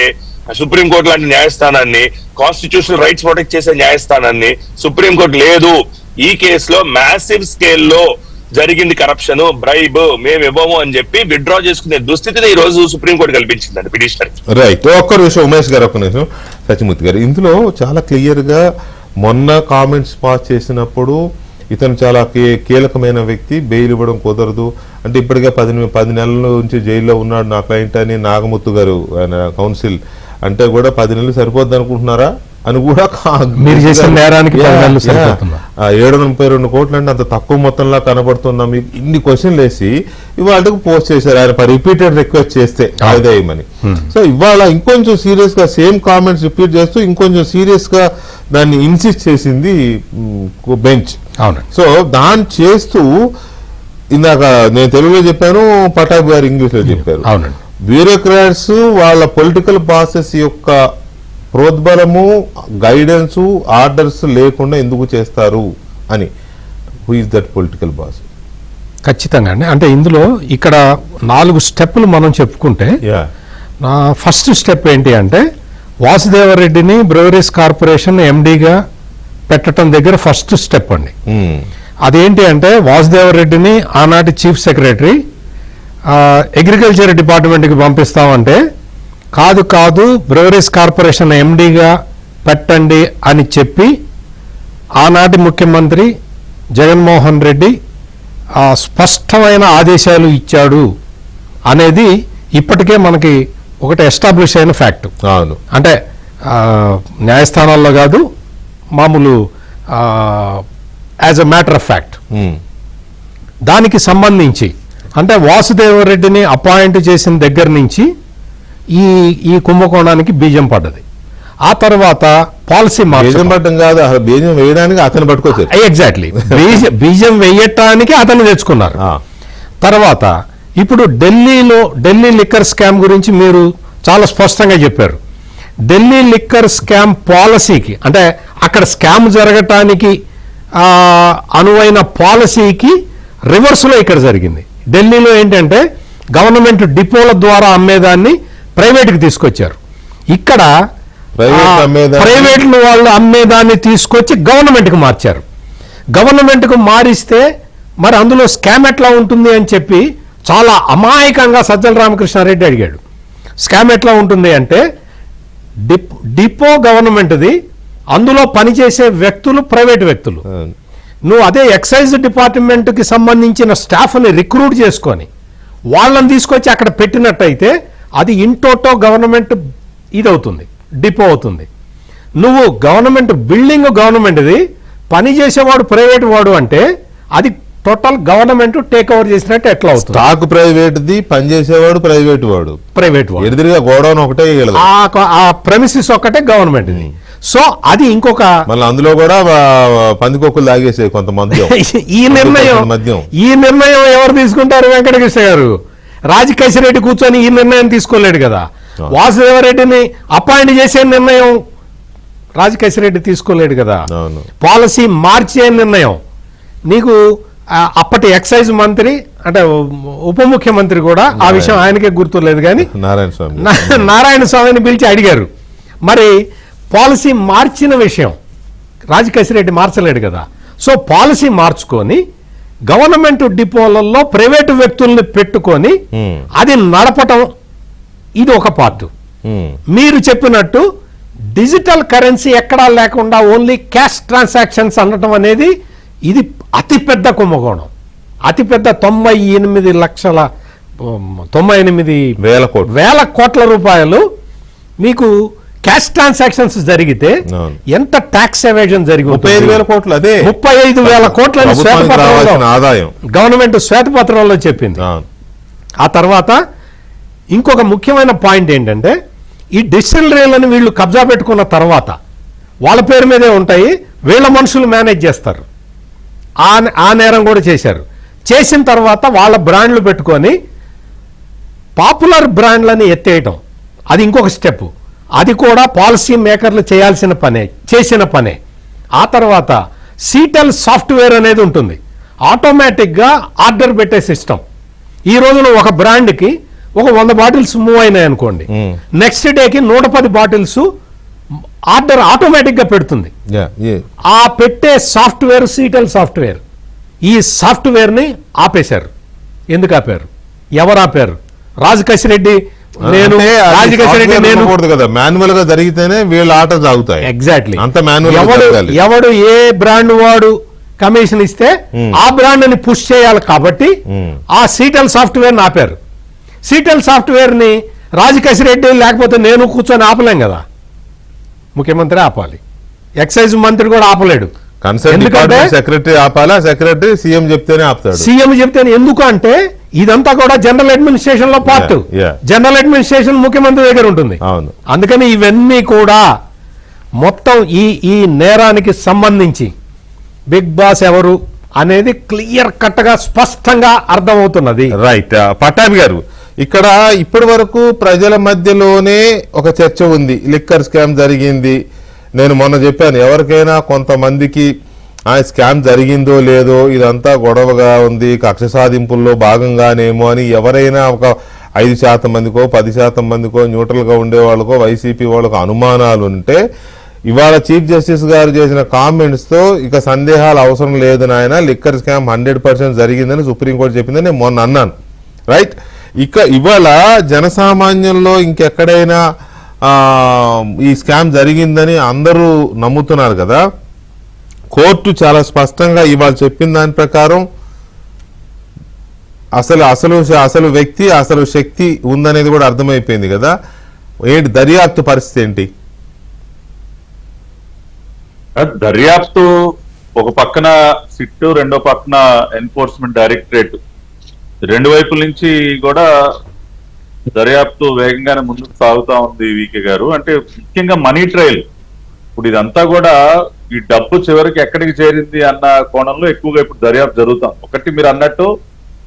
సుప్రీంకోర్టు లాంటి న్యాయస్థానాన్ని, కాన్స్టిట్యూషనల్ రైట్స్ ప్రొటెక్ట్ చేసే న్యాయస్థానాన్ని సుప్రీంకోర్టు లేదు, ఈ కేసులో మ్యాసివ్ స్కేల్లో జరిగింది కరప్షన్, బ్రైబ్, మేము ఇవ్వము అని చెప్పి విత్డ్రా చేసుకునే దుస్థితిని ఈ రోజు సుప్రీంకోర్టు కల్పించిందండి పిటిషనర్. రైట్. ఒక్క నిమిషం ఉమేష్ గారు, ఒక్క నిమిషం సత్యమూర్తి గారు. ఇందులో చాలా క్లియర్ గా మొన్న కామెంట్స్ పాస్ చేసినప్పుడు ఇతను చాలా కీలకమైన వ్యక్తి, బెయిల్ ఇవ్వడం కుదరదు అంటే ఇప్పటికే 10 నెలల నుంచి జైల్లో ఉన్నాడు నా క్లయింట్ అని నాగముత్తు గారు ఆయన కౌన్సిల్ అంటే కూడా 10 నెలలు సరిపోద్ది అనుకుంటున్నారా అని కూడా మీరు చేసిన నేరానికి 732 కోట్లు అంటే అంత తక్కువ మొత్తంలో కనబడుతున్నా మీకు ఇన్ని క్వశ్చన్లు వేసి ఇవాళకు పోస్ట్ చేశారు ఆయన రిపీటెడ్ రిక్వెస్ట్ చేస్తే ఆదాయమని. సో ఇవాళ ఇంకొంచెం సీరియస్ గా సేమ్ కామెంట్స్ రిపీట్ చేస్తూ ఇంకొంచెం సీరియస్ గా దాన్ని ఇన్సిస్ట్ చేసింది బెంచ్. సో దాన్ని చేస్తూ ఇందాక నేను తెలుగులో చెప్పాను, పటాబ్ గారు ఇంగ్లీష్ లో చెప్పారు. బ్యూరోక్రాట్స్ వాళ్ళ పొలిటికల్ ప్రాసెస్ యొక్క ప్రోద్బలము, గైడెన్స్, ఆర్డర్స్ లేకుండా ఎందుకు చేస్తారు అని. Who is that political boss? ఖచ్చితంగా అండి. అంటే ఇందులో ఇక్కడ 4 స్టెప్పులు మనం చెప్పుకుంటే ఫస్ట్ స్టెప్ ఏంటి అంటే వాసుదేవరెడ్డిని బ్రూవరీస్ కార్పొరేషన్ ఎండీగా పెట్టడం దగ్గర ఫస్ట్ స్టెప్ అండి. అదేంటి అంటే వాసుదేవరెడ్డిని ఆనాటి చీఫ్ సెక్రటరీ అగ్రికల్చర్ డిపార్ట్మెంట్కి పంపిస్తామంటే కాదు బ్రూవరీస్ కార్పొరేషన్ ఎండీగా పెట్టండి అని చెప్పి ఆనాటి ముఖ్యమంత్రి జగన్మోహన్ రెడ్డి స్పష్టమైన ఆదేశాలు ఇచ్చాడు అనేది ఇప్పటికే మనకి ఒకటి ఎస్టాబ్లిష్ అయిన ఫ్యాక్ట్. అవును. అంటే న్యాయస్థానాల్లో కాదు, మామూలు as a matter of fact. దానికి సంబంధించి అంటే వాసుదేవరెడ్డిని అపాయింట్ చేసిన దగ్గర నుంచి ఈ కుంభకోణానికి బీజం పడ్డది. ఆ తర్వాత పాలసీ బీజం పట్టడం కాదు, అసలు బీజం వేయడానికి అతను పట్టుకొచ్చారు. ఎగ్జాక్ట్లీ, బీజం వేయటానికి అతను తెచ్చుకున్నారు. తర్వాత ఇప్పుడు ఢిల్లీ లిక్కర్ స్కామ్ గురించి మీరు చాలా స్పష్టంగా చెప్పారు. ఢిల్లీ లిక్కర్ స్కామ్ పాలసీకి అంటే అక్కడ స్కామ్ జరగటానికి అనువైన పాలసీకి రివర్స్లో ఇక్కడ జరిగింది. ఢిల్లీలో ఏంటంటే గవర్నమెంట్ డిపోల ద్వారా అమ్మేదాన్ని ప్రైవేట్కి తీసుకొచ్చారు. ఇక్కడ ప్రైవేట్ వాళ్ళు అమ్మేదాన్ని తీసుకొచ్చి గవర్నమెంట్కి మార్చారు. గవర్నమెంట్కు మారిస్తే మరి అందులో స్కామ్ ఎట్లా ఉంటుంది అని చెప్పి చాలా అమాయకంగా సజ్జల రామకృష్ణారెడ్డి అడిగాడు. స్కామ్ ఎట్లా ఉంటుంది అంటే డిపో గవర్నమెంట్ది, అందులో పనిచేసే వ్యక్తులు ప్రైవేట్ వ్యక్తులు. నువ్వు అదే ఎక్సైజ్ డిపార్ట్మెంట్కి సంబంధించిన స్టాఫ్ని రిక్రూట్ చేసుకొని వాళ్ళని తీసుకొచ్చి అక్కడ పెట్టినట్టయితే అది ఇంటోటో గవర్నమెంట్ ఇదవుతుంది, డిపో అవుతుంది. నువ్వు గవర్నమెంట్ బిల్డింగ్ గవర్నమెంట్ది, పనిచేసేవాడు ప్రైవేట్ వాడు అంటే అది టోటల్ గవర్నమెంట్ టేక్ ఓవర్ చేసినట్టు ఎట్లా అవుతుంది? స్టాక్ ప్రైవేట్ది, పనిచేసేవాడు ప్రైవేట్ వాడు. ఎదురుగా గోడౌన్ ఒకటే, ఆ ప్రెమిసిస్ ఒక్కటే గవర్నమెంట్ది. సో అది ఇంకొక మళ్ళీ అందులో కూడా పందికొక్కులు తాగేసే కొంతమంది. ఈ నిర్ణయం ఎవరు తీసుకుంటారు? వెంకటకృష్ణ గారు. రాజకేశిరెడ్డి కూర్చొని ఈ నిర్ణయం తీసుకోలేడు కదా. వాసుదేవరెడ్డిని అపాయింట్ చేసే నిర్ణయం రాజకేశిరెడ్డి తీసుకోలేడు కదా. పాలసీ మార్చే నిర్ణయం నీకు అప్పటి ఎక్సైజ్ మంత్రి అంటే ఉప ముఖ్యమంత్రి కూడా ఆ విషయం ఆయనకే గుర్తులేదు, కానీ నారాయణ స్వామిని పిలిచి అడిగారు. మరి పాలసీ మార్చిన విషయం రాజకేశిరెడ్డి మార్చలేడు కదా. సో పాలసీ మార్చుకొని గవర్నమెంట్ డిపోలలో ప్రైవేటు వ్యక్తుల్ని పెట్టుకొని అది నడపటం, ఇది ఒక పార్ట్. మీరు చెప్పినట్టు డిజిటల్ కరెన్సీ ఎక్కడా లేకుండా ఓన్లీ క్యాష్ ట్రాన్సాక్షన్స్ అనటం అనేది ఇది అతిపెద్ద కుంభకోణం. అతిపెద్ద 98,000,000 కోట్ల రూపాయలు మీకు క్యాష్ ట్రాన్సాక్షన్స్ జరిగితే ఎంత ట్యాక్స్ ఎవేజన్ జరిగి 35,000 కోట్లు. అదే 35,000 కోట్లని ఆదాయం గవర్నమెంట్ శ్వేతపత్రంలో చెప్పింది. ఆ తర్వాత ఇంకొక ముఖ్యమైన పాయింట్ ఏంటంటే ఈ డిస్టిలరీలను వీళ్ళు కబ్జా పెట్టుకున్న తర్వాత వాళ్ళ పేరు మీదే ఉంటాయి, వీళ్ళ మనుషులు మేనేజ్ చేస్తారు. ఆ నేరం కూడా చేశారు. చేసిన తర్వాత వాళ్ళ బ్రాండ్లు పెట్టుకొని పాపులర్ బ్రాండ్లని ఎత్తేయటం, అది ఇంకొక స్టెప్. అది కూడా పాలసీ మేకర్లు చేసిన పనే. ఆ తర్వాత సీటెల్ సాఫ్ట్వేర్ అనేది ఉంటుంది, ఆటోమేటిక్గా ఆర్డర్ పెట్టే సిస్టమ్. ఈ రోజున ఒక బ్రాండ్కి ఒక 100 బాటిల్స్ మూవ్ అయినాయి అనుకోండి, నెక్స్ట్ డేకి 110 బాటిల్స్ ఆర్డర్ ఆటోమేటిక్గా పెడుతుంది. ఆ పెట్టే సాఫ్ట్వేర్ సీటెల్ సాఫ్ట్వేర్. ఈ సాఫ్ట్వేర్ని ఆపేశారు. ఎందుకు ఆపారు? ఎవరు ఆపారు? రాజకేశిరెడ్డి కదా, మాన్యువల్ గా జరిగితేనే వీళ్ళ ఆట సాగుతాయి. ఎగ్జాక్ట్లీ. అంత మాన్యువల్. ఎవడు ఏ బ్రాండ్ వాడు కమిషన్ ఇస్తే ఆ బ్రాండ్ ని పుష్ చేయాలి కాబట్టి ఆ సీటెల్ సాఫ్ట్వేర్ ని ఆపారు. సీటెల్ సాఫ్ట్వేర్ ని రాజకేశిరెడ్డి లేకపోతే నేను కూర్చొని ఆపలేం కదా, ముఖ్యమంత్రి ఆపాలి, ఎక్సైజ్ మంత్రి కూడా ఆపలేడు. సెక్రటరీ ఆపాలా, సెక్రటరీ సీఎం చెప్తేనే ఆపుతాడు. సీఎం చెప్తేనే. ఎందుకు అంటే ఇదంతా కూడా జనరల్ అడ్మినిస్ట్రేషన్ లో పార్ట్. జనరల్ అడ్మినిస్ట్రేషన్ ముఖ్యమంత్రి దగ్గర ఉంటుంది. అందుకని ఇవన్నీ కూడా మొత్తం ఈ నేరానికి సంబంధించి బిగ్ బాస్ ఎవరు అనేది క్లియర్ కట్ గా స్పష్టంగా అర్థమవుతున్నది. రైట్. పట్టాభి గారు, ఇక్కడ ఇప్పటి వరకు ప్రజల మధ్యలోనే ఒక చర్చ ఉంది, లిక్కర్ స్కామ్ జరిగింది. నేను మొన్న చెప్పాను, ఎవరికైనా కొంతమందికి స్కామ్ జరిగిందో లేదో, ఇదంతా గొడవగా ఉంది, కక్ష సాధింపుల్లో భాగంగానేమో అని ఎవరైనా ఒక 5% మందికో 10% మందికో న్యూట్రల్గా ఉండే వాళ్ళకో వైసీపీ వాళ్ళకు అనుమానాలు ఉంటే, ఇవాళ చీఫ్ జస్టిస్ గారు చేసిన కామెంట్స్తో ఇక సందేహాలు అవసరం లేదు నాయన, లిక్కర్ స్కామ్ 100% జరిగిందని సుప్రీంకోర్టు చెప్పిందని నేను మొన్న అన్నాను. రైట్. ఇవాళ జనసామాన్యంలో ఇంకెక్కడైనా ఈ స్కామ్ జరిగిందని అందరూ నమ్ముతున్నారు కదా. కోర్టు చాలా స్పష్టంగా ఇవాళ చెప్పిన దాని ప్రకారం అసలు వ్యక్తి, అసలు శక్తి ఉందనేది కూడా అర్థమైపోయింది కదా. ఏంటి దర్యాప్తు పరిస్థితి ఏంటి? దర్యాప్తు ఒక పక్కన సిట్, రెండో పక్కన ఎన్ఫోర్స్మెంట్ డైరెక్టరేట్, రెండు వైపుల నుంచి కూడా దర్యాప్తు వేగంగానే ముందుకు సాగుతా ఉంది వికే గారు. అంటే ముఖ్యంగా మనీ ట్రయల్, ఇప్పుడు ఇదంతా కూడా ఈ డబ్బు చివరికి ఎక్కడికి చేరింది అన్న కోణంలో ఎక్కువగా ఇప్పుడు దర్యాప్తు జరుగుతాం. ఒకటి మీరు అన్నట్టు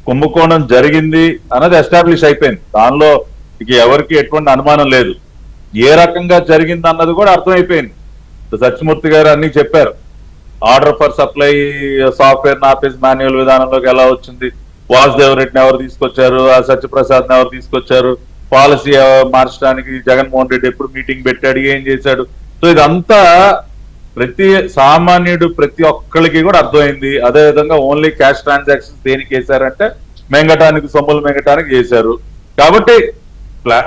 కుంభకోణం జరిగింది అన్నది ఎస్టాబ్లిష్ అయిపోయింది, దానిలో ఇక ఎవరికి ఎటువంటి అనుమానం లేదు. ఏ రకంగా జరిగింది అన్నది కూడా అర్థమైపోయింది. సత్యమూర్తి గారు అన్ని చెప్పారు. ఆర్డర్ ఫర్ సప్లై సాఫ్ట్వేర్ నాపేజ్ మాన్యువల్ విధానంలోకి ఎలా వచ్చింది, వాసుదేవ్ రెడ్డిని ఎవరు తీసుకొచ్చారు, ఆ సత్యప్రసాద్ ని ఎవరు తీసుకొచ్చారు, పాలసీ మార్చడానికి జగన్మోహన్ రెడ్డి ఎప్పుడు మీటింగ్ పెట్టాడు, ఏం చేశాడు. సో ఇదంతా ప్రతి సామాన్యుడు ప్రతి ఒక్కరికి కూడా అర్థమైంది. అదేవిధంగా ఓన్లీ క్యాష్ ట్రాన్సాక్షన్స్ దేనికి వేశారంటే మెంగటానికి, సొమ్ములు మెంగటానికి చేశారు. కాబట్టి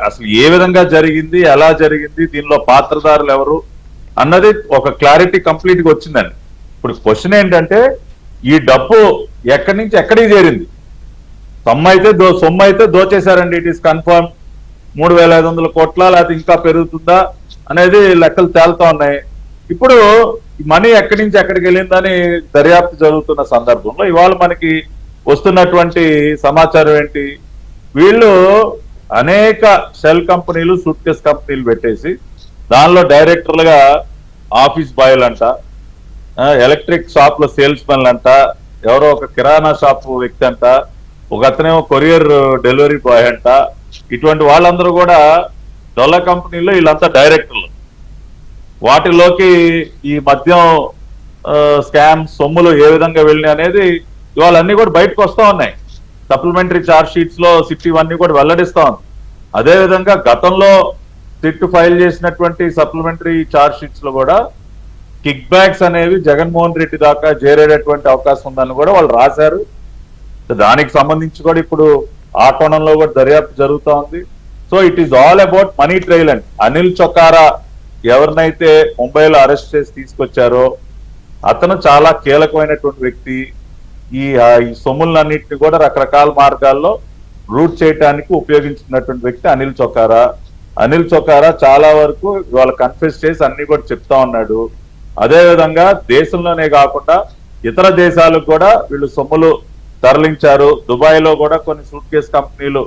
అసలు ఏ విధంగా జరిగింది, ఎలా జరిగింది, దీనిలో పాత్రదారులు ఎవరు అన్నది ఒక క్లారిటీ కంప్లీట్ గా వచ్చిందండి. ఇప్పుడు క్వశ్చన్ ఏంటంటే ఈ డబ్బు ఎక్కడి నుంచి ఎక్కడికి చేరింది? సొమ్ము అయితే దోచేశారండి, ఇట్ ఈస్ కన్ఫర్మ్. 3,500 కోట్ల లేకపోతే ఇంకా పెరుగుతుందా అనేది లెక్కలు తేలుతా ఉన్నాయి. ఇప్పుడు మనీ ఎక్కడి నుంచి ఎక్కడికి వెళ్ళిందని దర్యాప్తు జరుగుతున్న సందర్భంలో ఇవాళ మనకి వస్తున్నటువంటి సమాచారం ఏంటి? వీళ్ళు అనేక షెల్ కంపెనీలు, సూట్ కేస్ కంపెనీలు పెట్టేసి దానిలో డైరెక్టర్లుగా ఆఫీస్ బాయ్లు అంట, ఎలక్ట్రిక్ షాప్ లో సేల్స్ మెన్లు అంట, ఎవరో ఒక కిరాణా షాప్ వ్యక్తి అంట, ఒక అతనేమో కొరియర్ డెలివరీ బాయ్ అంట. ఇటువంటి వాళ్ళందరూ కూడా డొల్ల కంపెనీలో వీళ్ళంతా డైరెక్టర్లు. వాటిలోకి ఈ మద్యం స్కామ్ సొమ్ములు ఏ విధంగా వెళ్ళినాయి అనేది ఇవాళ అన్ని కూడా బయటకు వస్తా ఉన్నాయి. సప్లిమెంటరీ ఛార్జ్ షీట్స్ లో సిట్ ఇవన్నీ కూడా వెల్లడిస్తా ఉంది. అదేవిధంగా గతంలో సిట్ ఫైల్ చేసినటువంటి సప్లిమెంటరీ ఛార్జ్ షీట్స్ లో కూడా కిక్ బ్యాక్స్ అనేవి జగన్మోహన్ రెడ్డి దాకా చేరేటటువంటి అవకాశం ఉందని కూడా వాళ్ళు రాశారు. దానికి సంబంధించి కూడా ఇప్పుడు ఆ కోణంలో కూడా దర్యాప్తు జరుగుతూ ఉంది. So it is all about money trail and Anil Chokkara ఎవరినైతే ముంబైలో అరెస్ట్ చేసి తీసుకొచ్చారో అతను చాలా కీలకమైనటువంటి వ్యక్తి. ఈ సొమ్ములన్నింటినీ కూడా రకరకాల మార్గాల్లో రూట్ చేయడానికి ఉపయోగించినటువంటి వ్యక్తి అనిల్ చొక్కారా. అనిల్ చొక్కారా చాలా వరకు ఇవాళ కన్ఫెస్ చేసి అన్ని కూడా చెప్తా ఉన్నాడు. అదేవిధంగా దేశంలోనే కాకుండా ఇతర దేశాలకు కూడా వీళ్ళు సొమ్ములు తరలించారు. దుబాయ్ లో కూడా కొన్ని సూట్ కేస్ కంపెనీలు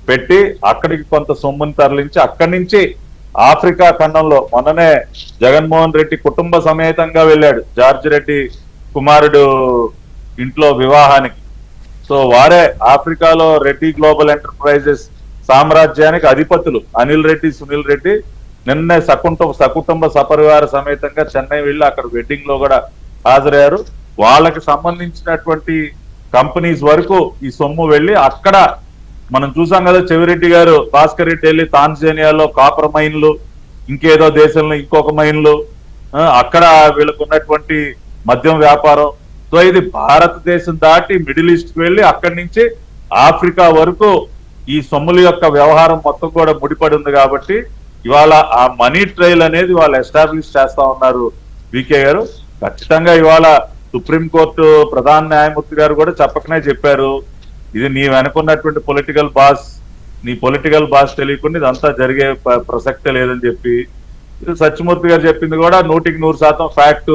పెట్టి అక్కడికి కొంత సొమ్ముని తరలించి అక్కడి నుంచి ఆఫ్రికా ఖండంలో మొన్ననే జగన్మోహన్ రెడ్డి కుటుంబ సమేతంగా వెళ్ళాడు జార్జ్ రెడ్డి కుమారుడు ఇంట్లో వివాహానికి. సో వారే ఆఫ్రికాలో రెడ్డి గ్లోబల్ ఎంటర్ప్రైజెస్ సామ్రాజ్యానికి అధిపతులు అనిల్ రెడ్డి, సునీల్ రెడ్డి నిన్నే సకుటుంబ సపరివార సమేతంగా చెన్నై వెళ్ళి అక్కడ వెడ్డింగ్ లో కూడా హాజరయ్యారు. వాళ్ళకి సంబంధించినటువంటి కంపెనీస్ వరకు ఈ సొమ్ము వెళ్ళి అక్కడ మనం చూసాం కదా, చెవిరెడ్డి గారు భాస్కర్ రెడ్డి వెళ్ళి తాంజానియాలో కాపర్ మైన్లు, ఇంకేదో దేశంలో ఇంకొక మైన్లు, అక్కడ వీళ్ళకు ఉన్నటువంటి మద్యం వ్యాపారం. సో ఇది భారతదేశం దాటి మిడిల్ ఈస్ట్ కి వెళ్ళి అక్కడి నుంచి ఆఫ్రికా వరకు ఈ సొమ్ముల యొక్క వ్యవహారం మొత్తం కూడా ముడిపడి ఉంది. కాబట్టి ఇవాళ ఆ మనీ ట్రయల్ అనేది వాళ్ళు ఎస్టాబ్లిష్ చేస్తా ఉన్నారు వికే గారు. ఖచ్చితంగా ఇవాళ సుప్రీంకోర్టు ప్రధాన న్యాయమూర్తి గారు కూడా చెప్పకనే చెప్పారు, ఇది నీ వెనుకున్నటువంటి పొలిటికల్ బాస్, నీ పొలిటికల్ బాస్ తెలియకుండా ఇదంతా జరిగే ప్రసక్తే లేదని చెప్పి. సత్యమూర్తి గారు చెప్పింది కూడా 100% ఫ్యాక్ట్.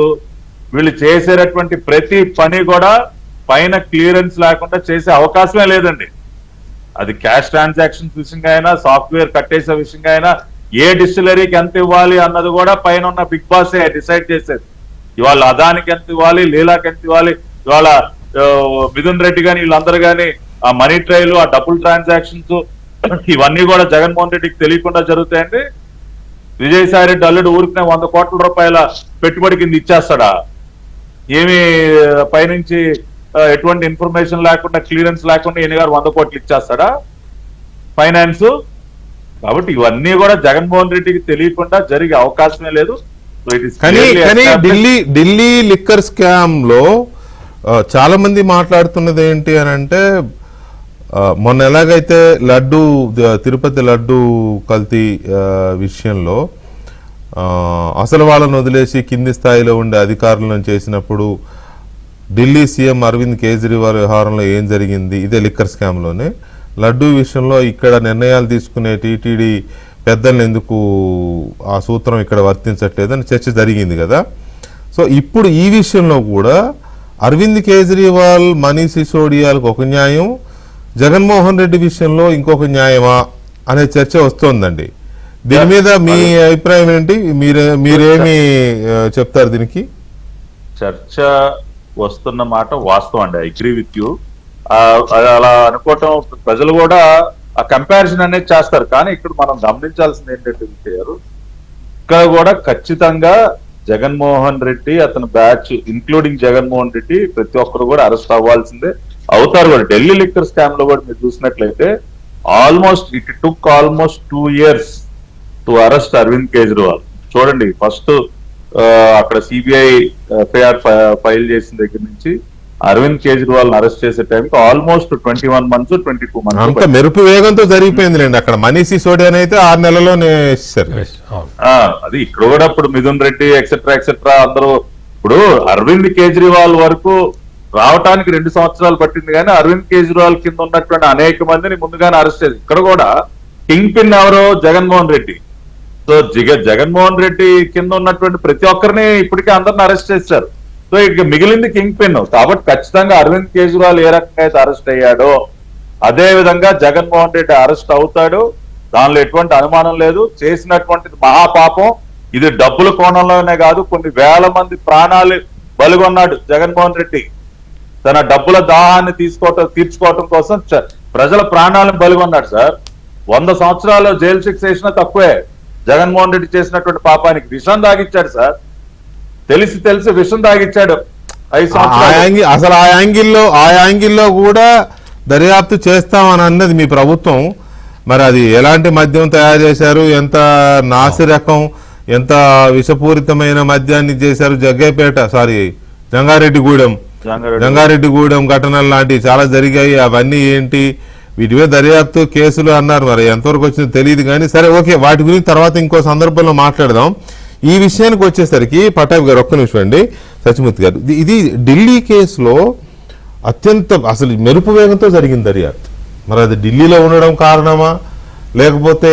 వీళ్ళు చేసేటటువంటి ప్రతి పని కూడా పైన క్లియరెన్స్ లేకుండా చేసే అవకాశమే లేదండి. అది క్యాష్ ట్రాన్సాక్షన్స్ విషయంగా అయినా, సాఫ్ట్వేర్ కట్టేసే విషయంగా అయినా, ఏ డిస్టిలరీకి ఎంత ఇవ్వాలి అన్నది కూడా పైన ఉన్న బిగ్ బాసే డిసైడ్ చేసేది. ఇవాళ అదానికి ఎంత ఇవ్వాలి, లీలాకి ఎంత ఇవ్వాలి, ఇవాళ మిథున్ రెడ్డి కానీ వీళ్ళందరూ కానీ ఆ మనీ ట్రయల్, ఆ డబుల్ ట్రాన్సాక్షన్స్ ఇవన్నీ కూడా జగన్మోహన్ రెడ్డికి తెలియకుండా జరుగుతాయండి. విజయసాయి రెడ్డి అల్లుడు ఊరికినే 100 కోట్ల రూపాయల పెట్టుబడి కింద ఇచ్చేస్తాడా? ఏమి పైనుంచి ఎటువంటి ఇన్ఫర్మేషన్ లేకుండా, క్లియరెన్స్ లేకుండా ఈయన గారు 100 కోట్లు ఇచ్చేస్తాడా ఫైనాన్స్? కాబట్టి ఇవన్నీ కూడా జగన్మోహన్ రెడ్డికి తెలియకుండా జరిగే అవకాశమే లేదు. కానీ ఢిల్లీ లిక్కర్ స్కామ్ లో చాలా మంది మాట్లాడుతున్నది ఏంటి అని అంటే, మొన్న ఎలాగైతే తిరుపతి లడ్డు కల్తీ విషయంలో అసలు వాళ్ళను వదిలేసి కింది స్థాయిలో ఉండే అధికారులను చేసినప్పుడు ఢిల్లీ సీఎం అరవింద్ కేజ్రీవాల్ వ్యవహారంలో ఏం జరిగింది, ఇదే లిక్కర్ స్కామ్లోనే లడ్డూ విషయంలో ఇక్కడ నిర్ణయాలు తీసుకునే టీటీడీ పెద్దలను ఎందుకు ఆ సూత్రం ఇక్కడ వర్తించట్లేదని చర్చ జరిగింది కదా. సో ఇప్పుడు ఈ విషయంలో కూడా అరవింద్ కేజ్రీవాల్, మనీష్ సిసోడియాలకు ఒక న్యాయం, జగన్మోహన్ రెడ్డి విషయంలో ఇంకొక న్యాయమా అనే చర్చ వస్తోందండి. దీని మీద మీ అభిప్రాయం ఏంటి? మీరేమి చెప్తారు దీనికి? చర్చ వస్తున్న మాట వాస్తవం అండి, ఐ అగ్రీ విత్ యూ. అలా అనుకోవటం ప్రజలు కూడా ఆ కంపారిజన్ అనేది చేస్తారు. కానీ ఇక్కడ మనం గమనించాల్సింది ఏంటంటే గారు, ఇక్కడ కూడా ఖచ్చితంగా జగన్మోహన్ రెడ్డి, అతని బ్యాచ్ ఇంక్లూడింగ్ జగన్మోహన్ రెడ్డి, ప్రతి ఒక్కరు కూడా అరెస్ట్ అవ్వాల్సిందే, అవుతారు కూడా. ఢిల్లీ లిక్కర్ స్కామ్ లో కూడా మీరు చూసినట్లయితే it took almost 2 years to arrest Arvind Kejriwal. చూడండి, ఫస్ట్ అక్కడ సిబిఐ ఎఫ్ఐఆర్ ఫైల్ చేసిన దగ్గర నుంచి అరవింద్ కేజ్రీవాల్ అరెస్ట్ చేసే టైంకి ఆల్మోస్ట్ 21 months 22 months అంత మెరుపు వేగంతో జరిగిపోయింది లేండి. అక్కడ మనీష్ సిసోడియా అయితే 6 నెలల్లోనే అది ఇక్కడ కూడా ఇప్పుడు మిథున్ రెడ్డి ఎక్సెట్రా అందరూ ఇప్పుడు అరవింద్ కేజ్రీవాల్ వరకు రావటానికి 2 సంవత్సరాలు పట్టింది. కానీ అరవింద్ కేజ్రీవాల్ కింద ఉన్నటువంటి అనేక మందిని ముందుగానే అరెస్ట్ చేసి, ఇక్కడ కూడా కింగ్ పిన్ ఎవరో జగన్మోహన్ రెడ్డి. సో జగన్మోహన్ రెడ్డి కింద ఉన్నటువంటి ప్రతి ఒక్కరిని ఇప్పటికే అందరిని అరెస్ట్ చేశారు. సో ఇక మిగిలింది కింగ్ పిన్. కాబట్టి ఖచ్చితంగా అరవింద్ కేజ్రీవాల్ ఏ రకంగా అయితే అరెస్ట్ అయ్యాడో అదే విధంగా జగన్మోహన్ రెడ్డి అరెస్ట్ అవుతాడు. దానిలో ఎటువంటి అనుమానం లేదు. చేసినటువంటిది మహాపాపం. ఇది డబ్బుల కోణంలోనే కాదు, కొన్ని వేల మంది ప్రాణాలు బలిగొన్నాడు జగన్మోహన్ రెడ్డి. తన డబ్బుల దాహాన్ని తీర్చుకోవటం కోసం ప్రజల ప్రాణాలను బలిగొన్నాడు సార్. 100 సంవత్సరాలు జైలు శిక్ష వేసినా తక్కువే. జగన్మోహన్ రెడ్డి చేసినటువంటి పాపానికి విషం తాగిచ్చాడు సార్. తెలిసి విషం తాగిచ్చాడు 5 సంవత్సరాలు. అసలు ఆ యాంగిల్లో కూడా దర్యాప్తు చేస్తామని అన్నది మీ ప్రభుత్వం. మరి అది ఎలాంటి మద్యం తయారు చేశారు, ఎంత నాసి రకం, ఎంత విషపూరితమైన మద్యాన్ని చేశారు, జంగారెడ్డిగూడెం ఘటనలు లాంటివి చాలా జరిగాయి. అవన్నీ ఏంటి, వీటి మీద దర్యాప్తు కేసులు అన్నారు. మరి ఎంతవరకు వచ్చిందో తెలియదు. కానీ సరే, ఓకే, వాటి గురించి తర్వాత ఇంకో సందర్భంలో మాట్లాడదాం. ఈ విషయానికి వచ్చేసరికి పటాబ్ గారు, ఒక్క నిమిషం అండి, సత్యమూర్తి గారు, ఇది ఢిల్లీ కేసులో అత్యంత అసలు మెరుపు వేగంతో జరిగింది దర్యాప్తు. మరి అది ఢిల్లీలో ఉండడం కారణమా, లేకపోతే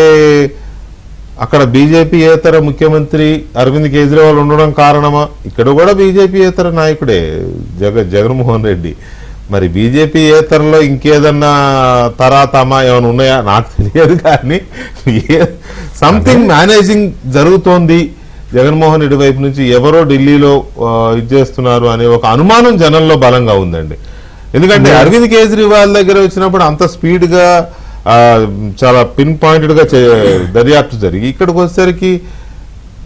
అక్కడ బీజేపీయేతర ముఖ్యమంత్రి అరవింద్ కేజ్రీవాల్ ఉండడం కారణమా? ఇక్కడ కూడా బీజేపీయేతర నాయకుడే జగన్మోహన్ రెడ్డి. మరి బీజేపీయేతరలో ఇంకేదన్నా తరాతమా ఏమైనా ఉన్నాయా నాకు తెలియదు. కానీ సంథింగ్ మేనేజింగ్ జరుగుతోంది జగన్మోహన్ రెడ్డి వైపు నుంచి. ఎవరో ఢిల్లీలో ఇది చేస్తున్నారు అనే ఒక అనుమానం జనంలో బలంగా ఉందండి. ఎందుకంటే అరవింద్ కేజ్రీవాల్ దగ్గర వచ్చినప్పుడు అంత స్పీడ్ గా చాలా పిన్ పాయింటెడ్ గా దర్యాప్తు జరిగి ఇక్కడికి వచ్చేసరికి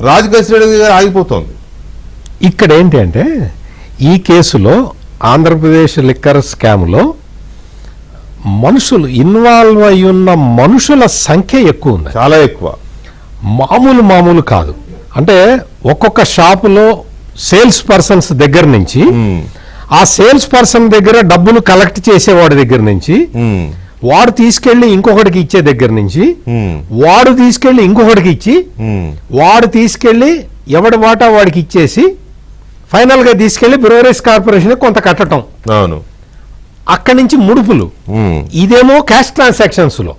రాజకేశ్ రెడ్డి గారు ఆగిపోతుంది. ఇక్కడ ఏంటి అంటే, ఈ కేసులో ఆంధ్రప్రదేశ్ లిక్కర్ స్కామ్లో మనుషులు ఇన్వాల్వ్ అయి ఉన్న మనుషుల సంఖ్య ఎక్కువ ఉంది, చాలా ఎక్కువ. మామూలు కాదు. అంటే ఒక్కొక్క షాపులో సేల్స్ పర్సన్స్ దగ్గర నుంచి, ఆ సేల్స్ పర్సన్ దగ్గర డబ్బులు కలెక్ట్ చేసేవాడి దగ్గర నుంచి, వాడు తీసుకెళ్లి ఇంకొకటికి ఇచ్చే దగ్గర నుంచి, వాడు తీసుకెళ్లి ఇంకొకటికి ఇచ్చి, వాడు తీసుకెళ్లి ఎవడి వాటా వాడికి ఇచ్చేసి ఫైనల్ గా తీసుకెళ్లి బ్రూవరీస్ కార్పొరేషన్ కొంత కట్టడం, అక్కడి నుంచి ముడుపులు. ఇదేమో క్యాష్ ట్రాన్సాక్షన్స్ లో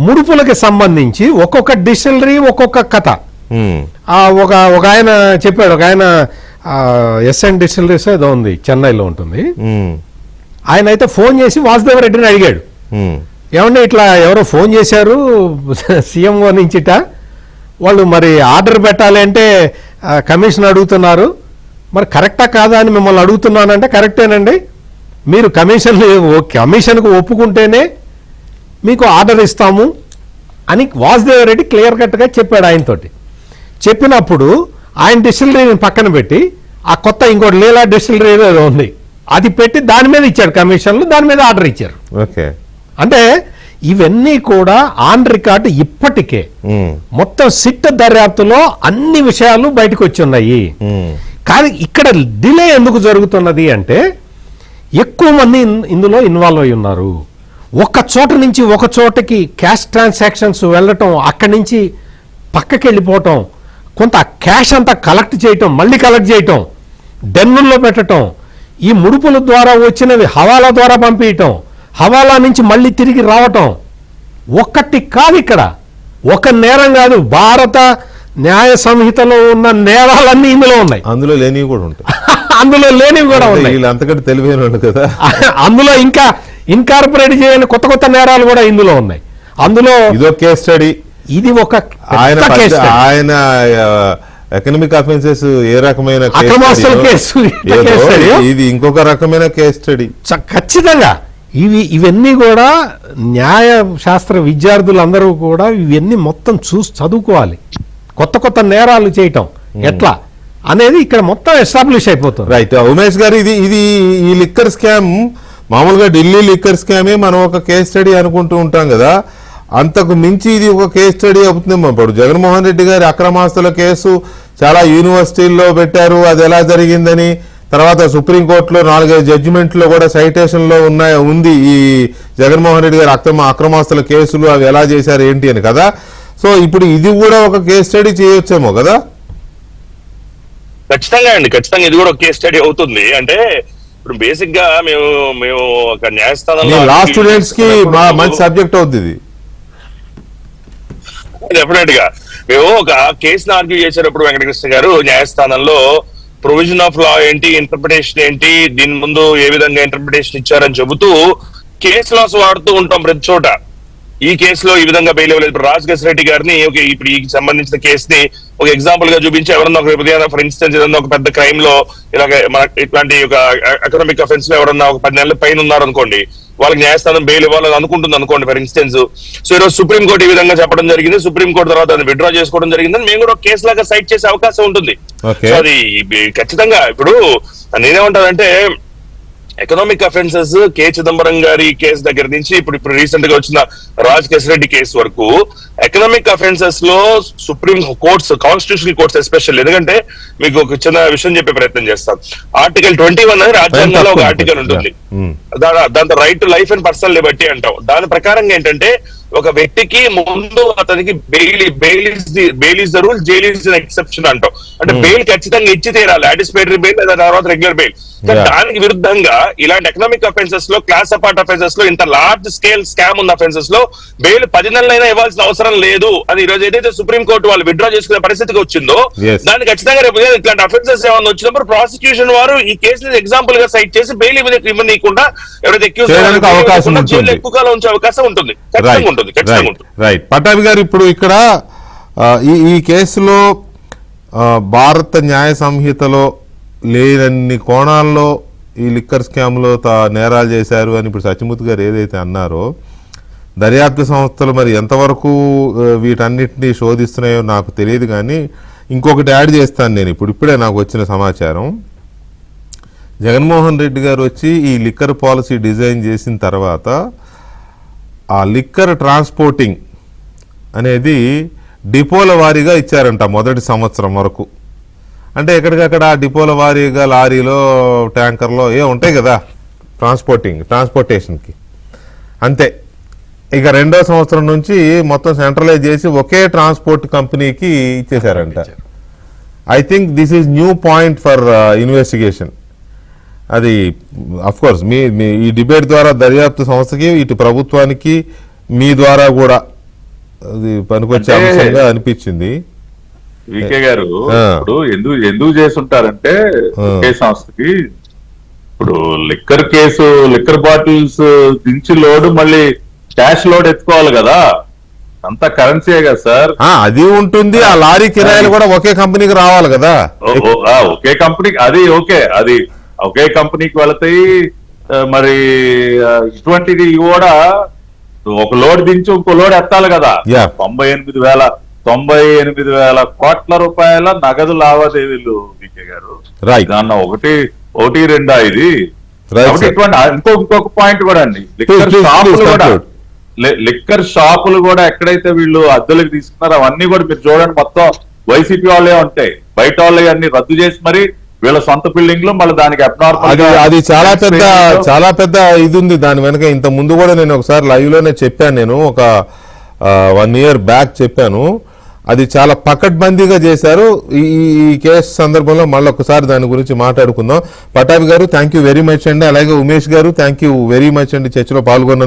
ముడుపులకి సంబంధించి ఒక్కొక్క డిస్టిలరీ ఒక్కొక్క కథ. ఒక ఆయన చెప్పాడు, ఒక ఆయన ఎస్ఎన్ డిస్టిలరీస్ ఏదో ఉంది, చెన్నైలో ఉంటుంది. ఆయన అయితే ఫోన్ చేసి వాసుదేవ రెడ్డిని అడిగాడు, ఏమంటే ఇట్లా ఎవరో ఫోన్ చేశారు సీఎంఓ నుంచిట, వాళ్ళు మరి ఆర్డర్ పెట్టాలి అంటే కమిషన్ అడుగుతున్నారు, మరి కరెక్టా కాదా అని మిమ్మల్ని అడుగుతున్నానంటే, కరెక్టేనండి, మీరు కమిషన్కు ఒప్పుకుంటేనే మీకు ఆర్డర్ ఇస్తాము అని వాసుదేవ రెడ్డి క్లియర్ కట్గా చెప్పాడు ఆయనతోటి. చెప్పినప్పుడు ఆయన డిస్టిలరీని పక్కన పెట్టి ఆ కొత్త ఇంకోటి లీలా డిస్టిలరీ ఏదో ఉంది అది పెట్టి దాని మీద ఇచ్చాడు కమిషన్లు, దాని మీద ఆర్డర్ ఇచ్చారు. అంటే ఇవన్నీ కూడా ఆన్ రికార్డు ఇప్పటికే మొత్తం సిట్ దర్యాప్తులో అన్ని విషయాలు బయటకు వచ్చి ఉన్నాయి. కానీ ఇక్కడ డిలే ఎందుకు జరుగుతున్నది అంటే, ఎక్కువ మంది ఇందులో ఇన్వాల్వ్ అయి ఉన్నారు. ఒక చోట నుంచి ఒక చోటకి క్యాష్ ట్రాన్సాక్షన్స్ వెళ్ళటం, అక్కడి నుంచి పక్కకి వెళ్ళిపోవటం, కొంత క్యాష్ అంతా కలెక్ట్ చేయటం, మళ్ళీ కలెక్ట్ చేయటం, డెన్నుల్లో పెట్టడం, ఈ ముడుపుల ద్వారా వచ్చినవి హవాలా ద్వారా పంపించటం, హవాలా నుంచి మళ్ళీ తిరిగి రావటం. ఒక్కటి కాదు, ఇక్కడ ఒక నేరం కాదు. భారత న్యాయ సంహితలో ఉన్న నేరాలన్నీ ఇందులో ఉన్నాయి. అందులో లేనివి కూడా ఉంటాయి. అందులో లేనివి కూడా ఉన్నాయి. వీళ్ళు అంతకంటే తెలివైన వాళ్ళు కదా. అందులో ఇంకా ఇన్కార్పొరేట్ చేయని కొత్త కొత్త నేరాలు కూడా ఇందులో ఉన్నాయి. అందులో ఇదో కేస్ స్టడీ. ఇది ఒక ఆయన ఎకనామిక్ అఫెన్సెస్ ఏ రకమైన అక్రమాస్తుల కేసు, ఇది ఇంకొక రకమైన కేస్ స్టడీ. ఖచ్చితంగా ఇవన్నీ కూడా న్యాయ శాస్త్ర విద్యార్థులందరూ కూడా ఇవన్నీ మొత్తం చదువుకోవాలి. కొత్త కొత్త నేరాలు చేయటం ఎట్లా అనేది ఇక్కడ మొత్తం ఎస్టాబ్లిష్ అయిపోతుంది. రైట్. ఉమేష్ గారు, ఇది ఈ లిక్కర్ స్కామ్ మామూలుగా ఢిల్లీ లిక్కర్ స్కామే మనం ఒక కేస్ స్టడీ అనుకుంటూ ఉంటాం కదా, అంతకు మించి ఇది ఒక కేస్ స్టడీ అవుతుందేమో. ఇప్పుడు జగన్మోహన్ రెడ్డి గారి అక్రమాస్తుల కేసు చాలా యూనివర్సిటీల్లో పెట్టారు, అది ఎలా జరిగిందని. తర్వాత సుప్రీంకోర్టులో 4-5 జడ్జిమెంట్లో కూడా సైటేషన్లో ఉంది ఈ జగన్మోహన్ రెడ్డి గారి అక్రమాస్తుల కేసులు, అవి ఎలా చేశారు ఏంటి అని కదా. సో ఇప్పుడు ఇది కూడా ఒక కేస్ స్టడీ చేయొచ్చేమో కదా. ఖచ్చితంగా అండి, ఖచ్చితంగా ఇది కూడా ఒక కేస్ స్టడీ అవుతుంది. అంటే ఇప్పుడు బేసిక్ గా మేము ఒక న్యాయస్థానంలో లా స్టూడెంట్స్ కి మంచి సబ్జెక్ట్ అవుతుంది ఇది. డెఫినెట్ గా మేము ఒక కేసును ఆర్గ్యూ చేసేటప్పుడు వెంకటకృష్ణ గారు న్యాయస్థానంలో ప్రొవిజన్ ఆఫ్ లా ఏంటి, ఇంటర్ప్రిటేషన్ ఏంటి, దీని ముందు ఏ విధంగా ఇంటర్ప్రిటేషన్ ఇచ్చారని చెబుతూ కేసు లాస్ వాడుతూ ఉంటాం ప్రతి చోట. ఈ కేసులో ఈ విధంగా బెయిల్ ఇవ్వలేదు. ఇప్పుడు రాజకేశ్ రెడ్డి గారిని ఇప్పుడు ఈ సంబంధించిన కేసుని ఒక ఎగ్జాంపుల్ గా చూపించి ఎవరన్నా ఒక ఫర్ ఇన్స్టెన్స్ ఏదన్నా ఒక పెద్ద క్రైమ్ లో ఇలాగ మన ఇట్లాంటి ఒక ఎకనామిక్ అఫెన్స్ లో ఎవరన్నా ఒక 10 నెలల పైన ఉన్నారు అనుకోండి, వాళ్ళకి న్యాయస్థానం బెయిల్ ఇవ్వాలని అనుకుంటుంది అనుకోండి ఫర్ ఇన్స్టెన్స్. సో ఈరోజు సుప్రీంకోర్టు ఈ విధంగా చెప్పడం జరిగింది, సుప్రీంకోర్టు తర్వాత దాన్ని విత్డ్రా చేసుకోవడం జరిగిందని మేము కూడా కేసు లాగా సైట్ చేసే అవకాశం ఉంటుంది. సో అది ఖచ్చితంగా ఇప్పుడు నేనేమంటానంటే ఎకనామిక్ అఫెన్సెస్ కె చిదంబరం గారి కేసు దగ్గర నుంచి ఇప్పుడు రీసెంట్ గా వచ్చిన రాజకేశ్ రెడ్డి కేసు వరకు ఎకనామిక్ అఫెన్సెస్ లో supreme courts, constitutional courts special, ఎందుకంటే మీకు ఒక చిన్న విషయం చెప్పే ప్రయత్నం చేస్తాం. ఆర్టికల్ 21 అనేది రాజ్యాంగంలో ఒక ఆర్టికల్ ఉంటుంది, దాంతో right to life and personal Liberty అంటాం. దాని ప్రకారంగా ఏంటంటే ఒక వ్యక్తికి ముందు అతనికి bail is the rule, jail is the exception అంటాం. అంటే బెయిల్ ఖచ్చితంగా ఇచ్చి తీరాలి, యాంటిసిపేటరీ బెయిల్ లేదా తర్వాత రెగ్యులర్ బెయిల్. దానికి విరుద్ధంగా ఇలాంటి ఎకనామిక్ అఫెన్సెస్ లో, క్లాస్ అపార్ట్ అఫెన్సెస్ లో, ఇంత లార్జ్ స్కేల్ స్కామ్ ఉన్న అఫెన్సెస్ లో బెయిల్ 10 నెలలైనా ఇవ్వాల్సిన అవసరం లేదు అని ఈ రోజు ఏదైతే సుప్రీంకోర్టు వాళ్ళు విత్డ్రా చేసుకునే పరిస్థితికి వచ్చిందో, దాన్ని ఖచ్చితంగా రేపు ఇట్లాంటి అఫెన్సెస్ ఏమైనా వచ్చినప్పుడు ప్రాసిక్యూషన్ వారు ఈ కేసుని ఎగ్జాంపుల్ గా సైట్ చేసి బెయిల్ ఇవ్వనీయకుండా ఎవరైతే ఎక్కువ కాలం ఉంచే అవకాశం ఉంటుంది. ఖచ్చితంగా ఉంటుంది, ఖచ్చితంగా ఉంటుంది. రైట్. పట్టాభి గారు, ఇప్పుడు ఇక్కడ ఈ కేసులో భారత న్యాయ సంహితలో లేనన్ని కోణాల్లో ఈ లిక్కర్ స్కామ్లో నేరాలు చేశారు అని ఇప్పుడు సత్యమూర్తి గారు ఏదైతే అన్నారో, దర్యాప్తు సంస్థలు మరి ఎంతవరకు వీటన్నిటిని శోధిస్తున్నాయో నాకు తెలియదు. కానీ ఇంకొకటి యాడ్ చేస్తాను నేను. ఇప్పుడే నాకు వచ్చిన సమాచారం, జగన్మోహన్ రెడ్డి గారు వచ్చి ఈ లిక్కర్ పాలసీ డిజైన్ చేసిన తర్వాత ఆ లిక్కర్ ట్రాన్స్పోర్టింగ్ అనేది డిపోల వారీగా ఇచ్చారంట మొదటి సంవత్సరం వరకు. అంటే ఎక్కడికక్కడ డిపోల వారీగా లారీలో, ట్యాంకర్లో ఉంటాయి కదా ట్రాన్స్పోర్టేషన్కి, అంతే. ఇక 2వ సంవత్సరం నుంచి మొత్తం సెంట్రలైజ్ చేసి ఒకే ట్రాన్స్పోర్ట్ కంపెనీకి ఇచ్చేశారంట. I think this is new point for investigation. అది అఫ్కోర్స్ మీ ఈ డిబేట్ ద్వారా దర్యాప్తు సంస్థకి, ఇటు ప్రభుత్వానికి మీ ద్వారా కూడా అది పనికొచ్చే అంశంగా అనిపించింది. వికే గారు, ఇప్పుడు ఎందుకు చేస్తుంటారంటే ఒకే సంస్థకి ఇప్పుడు లిక్కర్ బాటిల్స్ దించి లోడ్, మళ్ళీ క్యాష్ లోడ్ ఎత్తుకోవాలి కదా, అంతా కరెన్సీయే కదా సార్. అది ఉంటుంది. ఆ లారీ కిరాయిలు కూడా ఒకే కంపెనీకి రావాలి కదా. ఒకే కంపెనీకి, అది ఒకే కంపెనీకి వెళతాయి. మరి ఇటువంటిది కూడా ఒక లోడ్ దించి ఇంకో లోడ్ ఎత్తాలి కదా. 98,000 కోట్ల రూపాయల నగదు లావాదేవీలు వికే గారు. దాన్న ఒకటి రెండా ఇది. ఇంకొక పాయింట్ కూడా అండి, లిక్కర్ షాపులు కూడా ఎక్కడైతే వీళ్ళు అద్దెలకు తీసుకున్నారో అవన్నీ కూడా మీరు చూడండి, మొత్తం వైసీపీ వాళ్ళే ఉంటాయి. బయట వాళ్ళే అన్ని రద్దు చేసి మరి వీళ్ళ సొంత బిల్డింగ్ లో మళ్ళీ దానికి అది చాలా పెద్ద ఇది ఉంది దాని వెనక. ఇంత ముందు కూడా నేను ఒకసారి లైవ్ లోనే చెప్పాను, నేను ఒక 1 year బ్యాక్ చెప్పాను. అది చాలా పకడ్బందీగా చేశారు. ఈ కేసు సందర్భంలో మళ్ళీ ఒకసారి దాని గురించి మాట్లాడుకుందాం. పటాభి గారు, థ్యాంక్ యూ వెరీ మచ్ అండి. అలాగే ఉమేష్ గారు, థ్యాంక్ యూ వెరీ మచ్ అండి చర్చలో పాల్గొన్నందుకు.